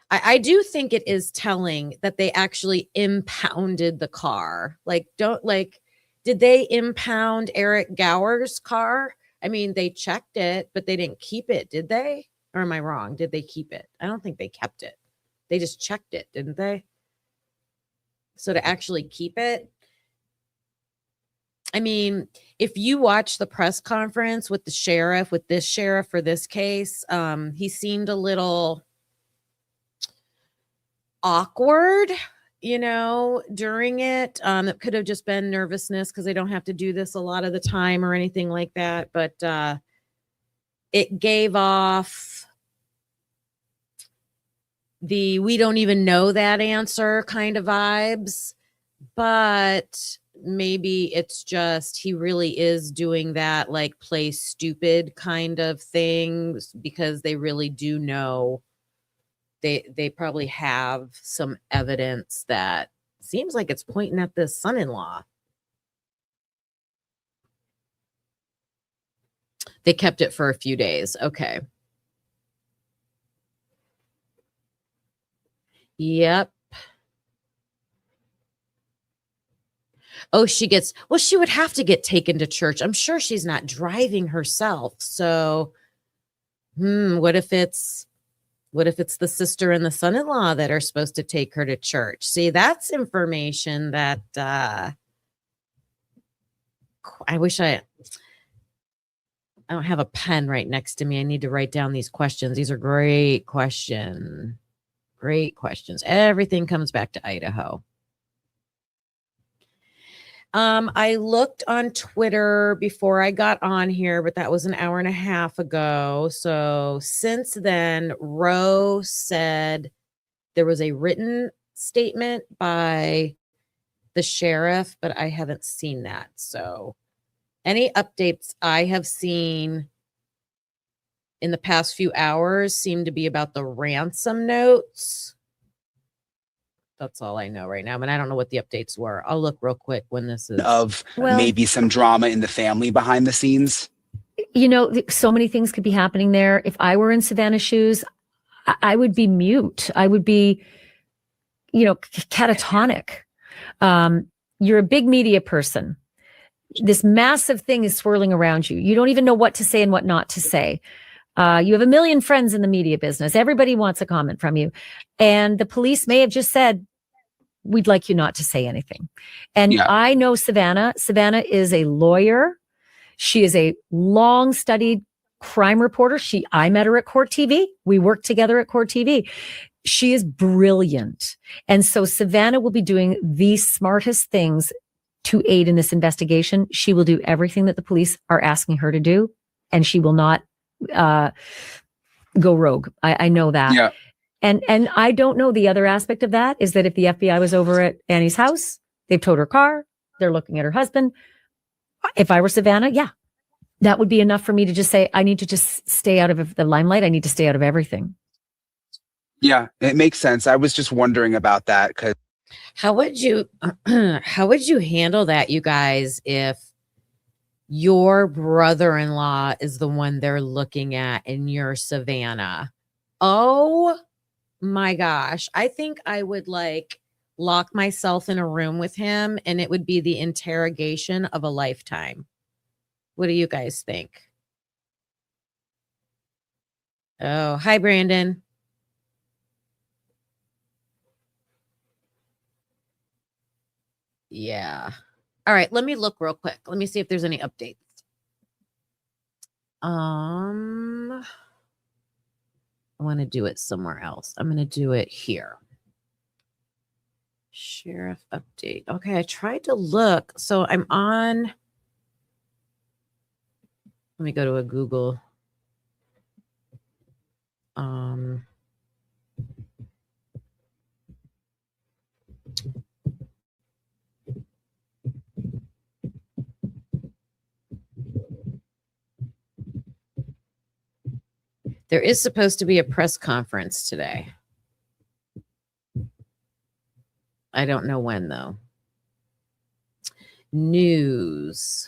C: I do think it is telling that they actually impounded the car. Did they impound Eric Gower's car? I mean, they checked it, but they didn't keep it, did they? Or am I wrong? Did they keep it? I don't think they kept it. They just checked it, didn't they? So to actually keep it, I mean, if you watch the press conference with this sheriff for this case, he seemed a little awkward, during it. It could have just been nervousness because they don't have to do this a lot of the time or anything like that. But it gave off the we don't even know that answer kind of vibes. But maybe it's just he really is doing that like play stupid kind of things because they really do know they probably have some evidence that seems like it's pointing at this son-in-law. They kept it for a few days. Okay. Yep. Oh, she would have to get taken to church. I'm sure she's not driving herself. So, what if it's the sister and the son-in-law that are supposed to take her to church? See, that's information that I wish I don't have a pen right next to me. I need to write down these questions. These are great questions. Great questions. Everything comes back to Idaho. I looked on Twitter before I got on here, but that was an hour and a half ago. So since then, Roe said there was a written statement by the sheriff, but I haven't seen that. So any updates I have seen in the past few hours seem to be about the ransom notes. That's all I know right now. But I don't know what the updates were. I'll look real quick when this is
J: Of maybe some drama in the family behind the scenes.
G: You know, so many things could be happening there. If I were in Savannah's shoes, I would be mute. I would be, catatonic. You're a big media person. This massive thing is swirling around you. You don't even know what to say and what not to say. You have a million friends in the media business. Everybody wants a comment from you. And the police may have just said, we'd like you not to say anything. And I know Savannah. Savannah is a lawyer. She is a long studied crime reporter. I met her at Court TV. We worked together at Court TV. She is brilliant. And so Savannah will be doing the smartest things to aid in this investigation. She will do everything that the police are asking her to do, and she will not go rogue. I know that.
J: Yeah.
G: And I don't know. The other aspect of that is that if the FBI was over at Annie's house, they've towed her car, they're looking at her husband. If I were Savannah, that would be enough for me to just say, I need to just stay out of the limelight. I need to stay out of everything.
J: Yeah, it makes sense. I was just wondering about that because
C: how would you handle that, you guys, if your brother-in-law is the one they're looking at and you're Savannah? Oh my gosh. I think I would lock myself in a room with him, and it would be the interrogation of a lifetime. What do you guys think? Oh, hi, Brandon. Yeah. All right, let me look real quick. Let me see if there's any updates. I want to do it somewhere else. I'm going to do it here. Sheriff update. Okay, I tried to look. So I'm on. Let me go to a Google. There is supposed to be a press conference today. I don't know when, though. News.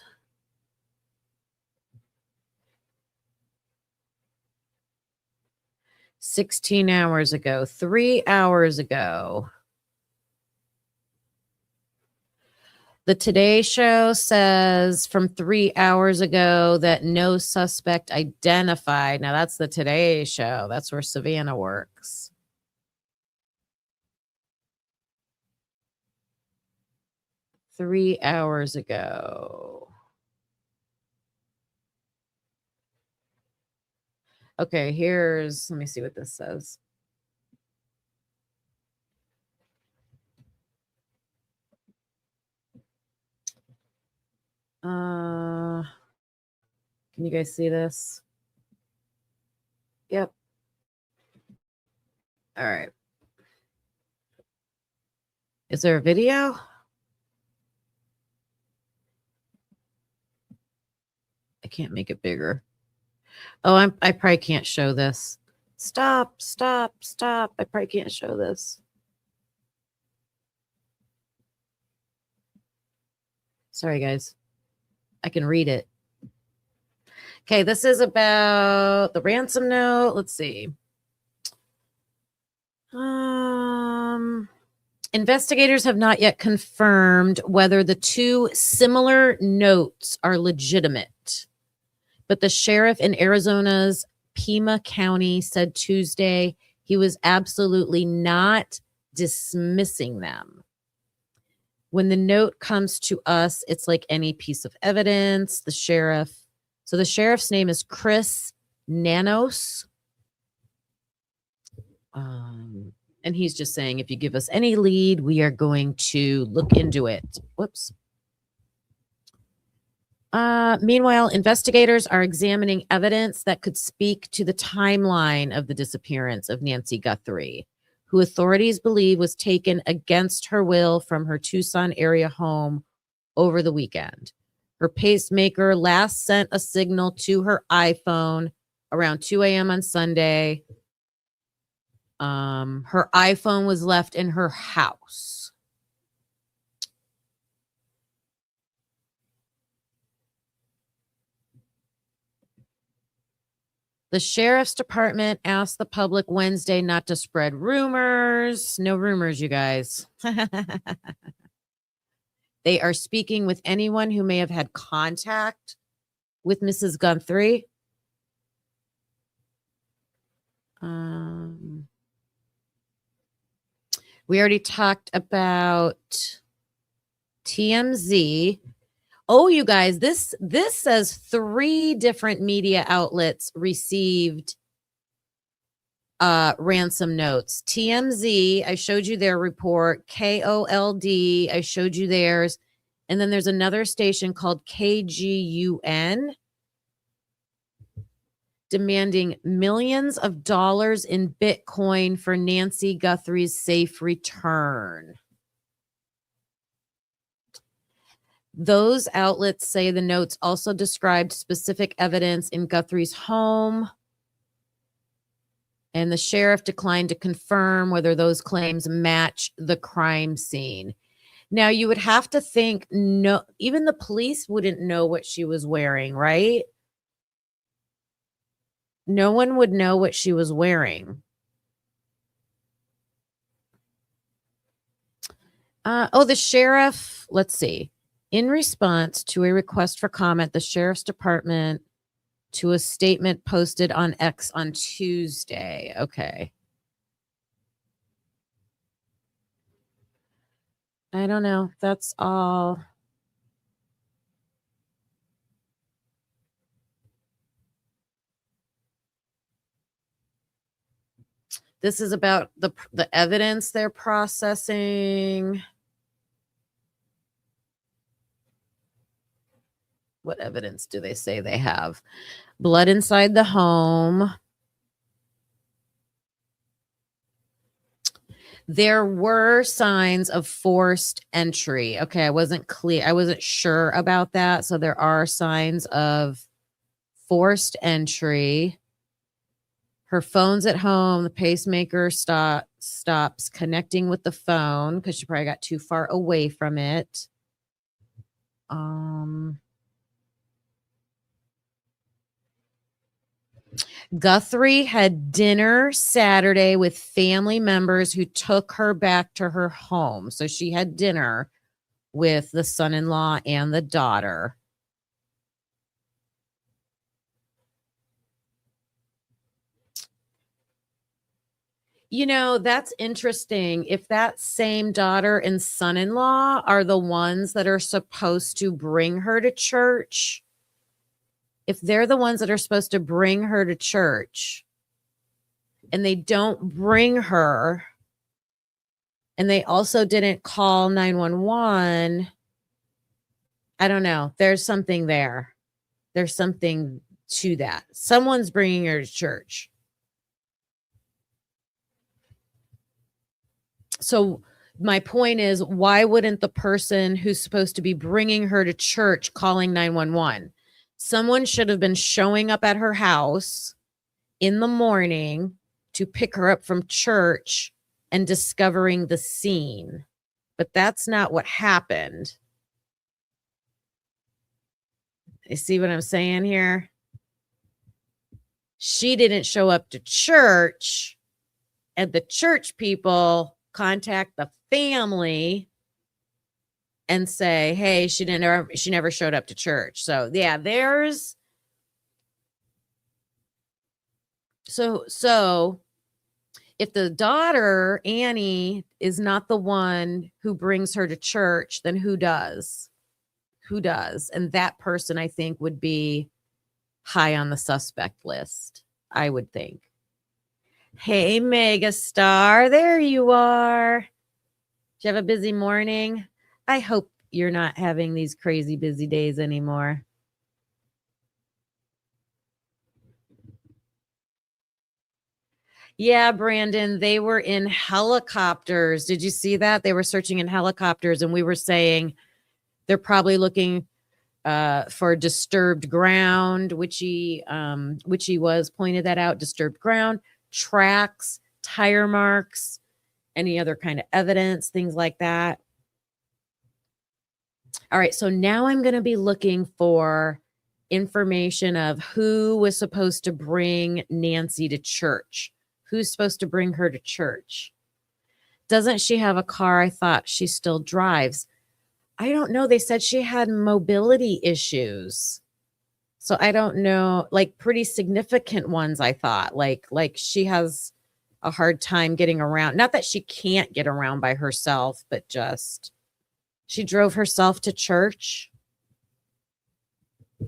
C: $16 hours ago, 3 hours ago. The Today Show says from 3 hours ago that no suspect identified. Now, that's the Today Show. That's where Savannah works. Three hours ago. Okay, let me see what this says. Can you guys see this? Yep. All right. Is there a video? can't make it bigger. Oh, I probably can't show this. Stop. I probably can't show this. Sorry, guys. I can read it. Okay, this is about the ransom note. Let's see. Investigators have not yet confirmed whether the two similar notes are legitimate, but the sheriff in Arizona's Pima County said Tuesday he was absolutely not dismissing them. When the note comes to us, it's like any piece of evidence. The sheriff's name is Chris Nanos. And he's just saying, if you give us any lead, we are going to look into it. Whoops. Meanwhile, investigators are examining evidence that could speak to the timeline of the disappearance of Nancy Guthrie, who authorities believe was taken against her will from her Tucson area home over the weekend. Her pacemaker last sent a signal to her iPhone around 2 a.m. on Sunday. Her iPhone was left in her house. The sheriff's department asked the public Wednesday not to spread rumors. No rumors, you guys. They are speaking with anyone who may have had contact with Mrs. Guthrie. We already talked about TMZ. Oh, you guys, this says 3 different media outlets received ransom notes. TMZ, I showed you their report. KOLD, I showed you theirs. And then there's another station called KGUN demanding millions of dollars in Bitcoin for Nancy Guthrie's safe return. Those outlets say the notes also described specific evidence in Guthrie's home, and the sheriff declined to confirm whether those claims match the crime scene. Now, you would have to think, no, even the police wouldn't know what she was wearing, right? No one would know what she was wearing. The sheriff, let's see. In response to a request for comment, the sheriff's department to a statement posted on X on Tuesday. Okay. I don't know. That's all. This is about the evidence they're processing. What evidence do they say they have? Blood inside the home. There were signs of forced entry. Okay, I wasn't clear. I wasn't sure about that. So there are signs of forced entry. Her phone's at home. The pacemaker stops connecting with the phone because she probably got too far away from it. Guthrie had dinner Saturday with family members who took her back to her home. So she had dinner with the son-in-law and the daughter. You know, that's interesting. If that same daughter and son-in-law are the ones that are supposed to bring her to church, if they're the ones that are supposed to bring her to church and they don't bring her and they also didn't call 911, I don't know. There's something there. There's something to that. Someone's bringing her to church. So my point is, why wouldn't the person who's supposed to be bringing her to church calling 911? Someone should have been showing up at her house in the morning to pick her up from church and discovering the scene. But that's not what happened. You see what I'm saying here? She didn't show up to church, and the church people contact the family and say, hey, she never showed up to church. So yeah, there's so if the daughter, Annie, is not the one who brings her to church, then who does? Who does? And that person, I think, would be high on the suspect list, I would think. Hey, megastar, there you are. Do you have a busy morning? I hope you're not having these crazy busy days anymore. Yeah, Brandon, they were in helicopters. Did you see that? They were searching in helicopters, and we were saying they're probably looking for disturbed ground, which he was pointed that out. Disturbed ground, tracks, tire marks, any other kind of evidence, things like that. All right, so now I'm going to be looking for information of who was supposed to bring Nancy to church. Who's supposed to bring her to church? Doesn't she have a car? I thought she still drives. I don't know. They said she had mobility issues. So I don't know, like pretty significant ones, I thought. Like she has a hard time getting around. Not that she can't get around by herself, but just she drove herself to church.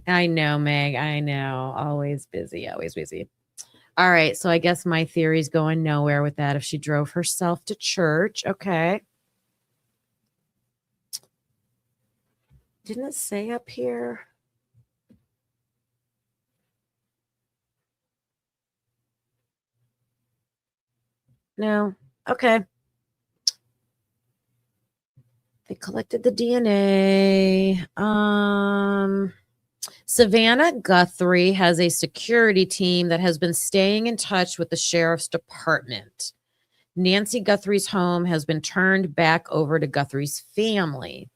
C: I know, Meg. I know. Always busy, always busy. All right. So I guess my theory's going nowhere with that. If she drove herself to church. Okay. Didn't it say up here? No. Okay. They collected the DNA. Savannah Guthrie has a security team that has been staying in touch with the sheriff's department. Nancy Guthrie's home has been turned back over to Guthrie's family.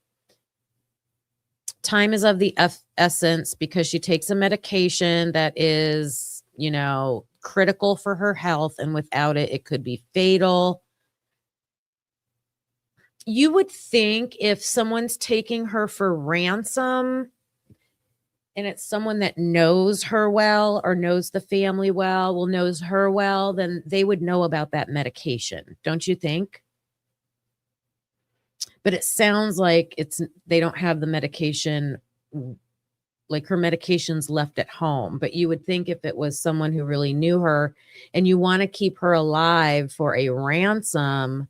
C: Time is of the essence because she takes a medication that is, critical for her health, and without it, it could be fatal. You would think if someone's taking her for ransom and it's someone that knows her well or knows the family well, knows her well, then they would know about that medication. Don't you think? But it sounds like they don't have the medication, like her medication's left at home. But you would think if it was someone who really knew her and you want to keep her alive for a ransom,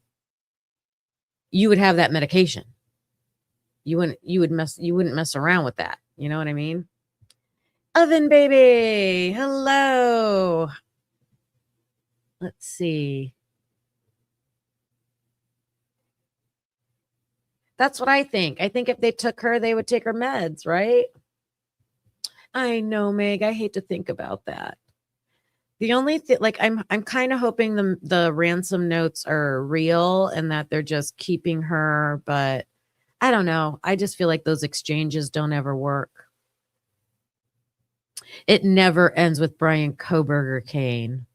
C: you would have that medication. You wouldn't mess around with that. You know what I mean? Oven baby, hello. Let's see. That's what I think. I think if they took her, they would take her meds, right? I know, Meg. I hate to think about that. The only thing, I'm kind of hoping the ransom notes are real and that they're just keeping her, but I don't know. I just feel like those exchanges don't ever work. It never ends with Brian Koberger Kane.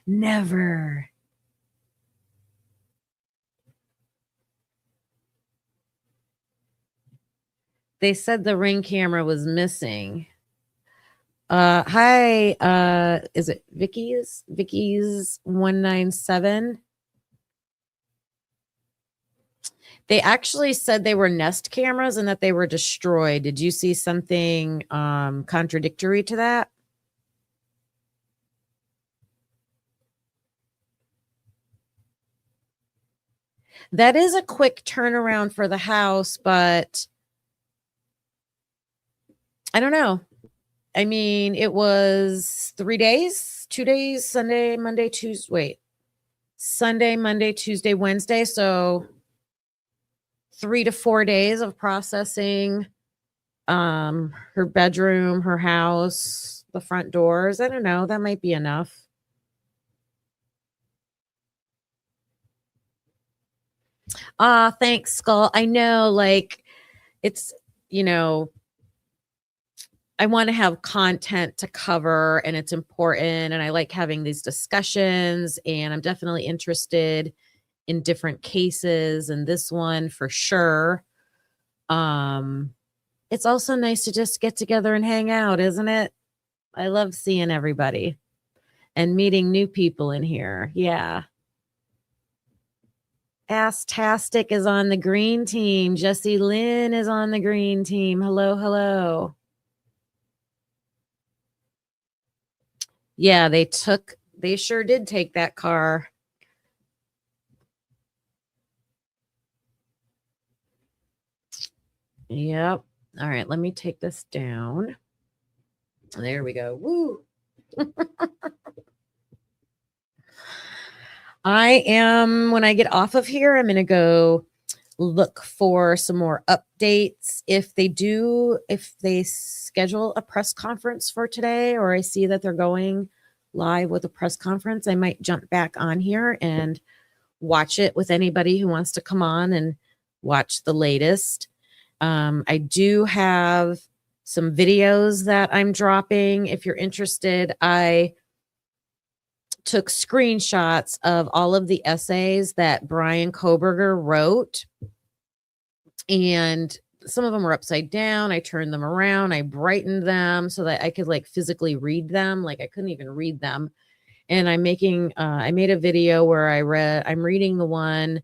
C: Never. They said the Ring camera was missing. Hi, is it Vicky's 197? They actually said they were Nest cameras and that they were destroyed. Did you see something contradictory to that? That is a quick turnaround for the house, but I don't know. I mean, it was 3 days, 2 days, Sunday, Monday, Tuesday. Wait, Sunday, Monday, Tuesday, Wednesday. So 3 to 4 days of processing her bedroom, her house, the front doors. I don't know. That might be enough. Thanks, Skull. I know, like, it's, I want to have content to cover and it's important. And I like having these discussions, and I'm definitely interested in different cases, and this one for sure. It's also nice to just get together and hang out, isn't it? I love seeing everybody and meeting new people in here. Yeah. Ass-tastic is on the green team. Jessie Lynn is on the green team. Hello, hello. Yeah, they sure did take that car. Yep. All right, let me take this down. There we go. Woo. When I get off of here, I'm going to go look for some more updates. If they schedule a press conference for today, or I see that they're going live with a press conference, I might jump back on here and watch it with anybody who wants to come on and watch the latest. I do have some videos that I'm dropping. If you're interested, I took screenshots of all of the essays that Brian Koberger wrote, and some of them were upside down. I turned them around. I brightened them so that I could like physically read them. Like I couldn't even read them. And I made a video where I'm reading the one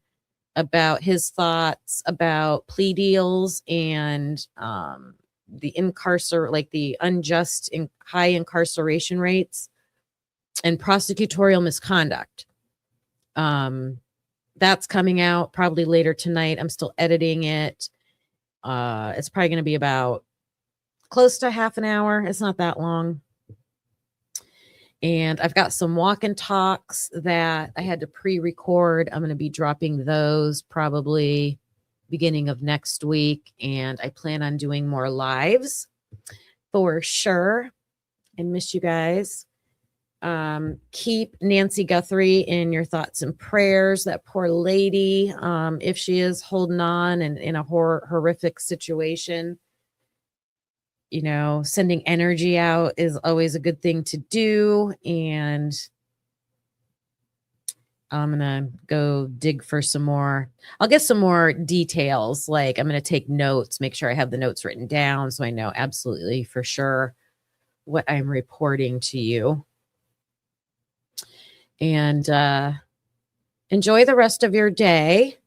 C: about his thoughts about plea deals and the unjust high incarceration rates and prosecutorial misconduct. That's coming out probably later tonight. I'm still editing it. It's probably going to be about close to half an hour. It's not that long. And I've got some walk and talks that I had to pre-record. I'm going to be dropping those probably beginning of next week. And I plan on doing more lives for sure. I miss you guys. Keep Nancy Guthrie in your thoughts and prayers. That poor lady, if she is holding on and in a horrific situation, sending energy out is always a good thing to do. And I'm going to go dig for some more. I'll get some more details. Like I'm going to take notes, make sure I have the notes written down so I know absolutely for sure what I'm reporting to you. And enjoy the rest of your day.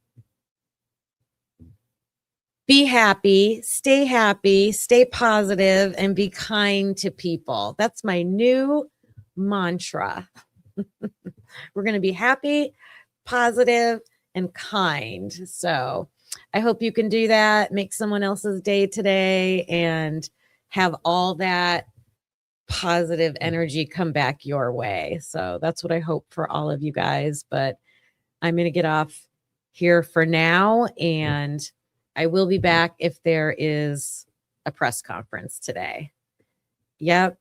C: Be happy, stay positive, and be kind to people. That's my new mantra. We're going to be happy, positive, and kind. So I hope you can do that. Make someone else's day today and have all that positive energy come back your way. So that's what I hope for all of you guys. But I'm going to get off here for now, and I will be back if there is a press conference today. Yep.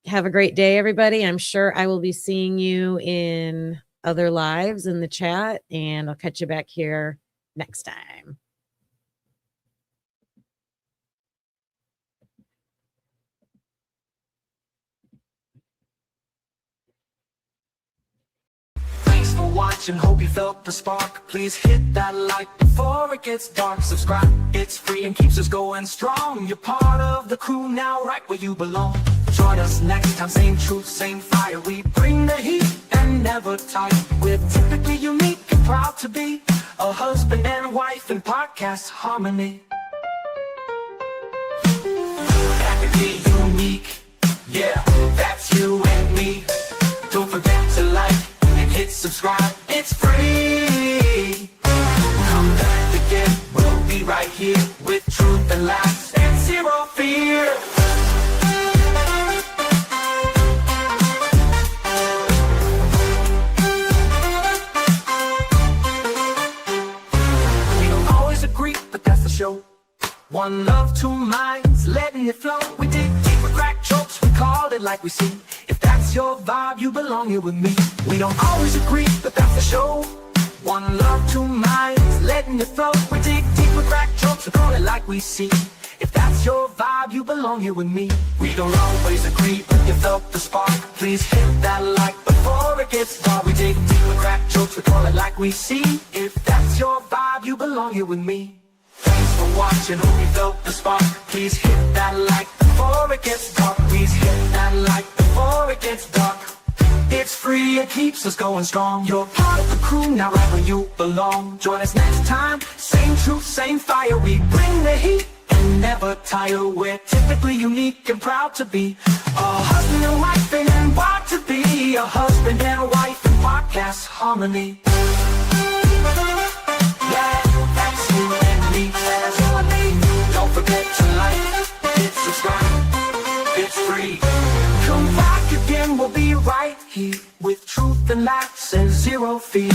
C: Have a great day, everybody. I'm sure I will be seeing you in other lives in the chat, and I'll catch you back here next time.
A: Thanks for watching, hope you felt the spark. Please hit that like before it gets dark. Subscribe, it's free and keeps us going strong. You're part of the crew now, right where you belong. Join us next time, same truth, same fire. We bring the heat and never tire. We're typically unique and proud to be a husband and wife in podcast harmony. That could be unique, yeah, that's you and me. Don't forget to like and hit subscribe, it's free. Come back again, we'll be right here with truth and laughs and zero fear. We don't always agree letting it flow. We dig deep with crack jokes, we call it like we see. If that's your vibe, you belong here with me. We don't always agree, but that's the show. One love, two minds, letting it flow. We dig deep with crack jokes, we call it like we see. If that's your vibe, you belong here with me. We don't always agree, but you felt the spark. Please hit that like before it gets dark. We dig deep with crack jokes, we call it like we see. If that's your vibe, you belong here with me. Thanks for watching, hope you felt the spark. Please hit that like before it gets dark. Please hit that like before it gets dark. It's free, it keeps us going strong. You're part of the crew, now right where you belong. Join us next time, same truth, same fire. We bring the heat and never tire. We're typically unique and proud to be a husband and wife and proud to be a husband and a wife in podcast harmony. Yeah, that's you and me, that's you and me. Don't forget to like, hit subscribe, it's free. Come back again, we'll be right here with truth and laughs and zero fear.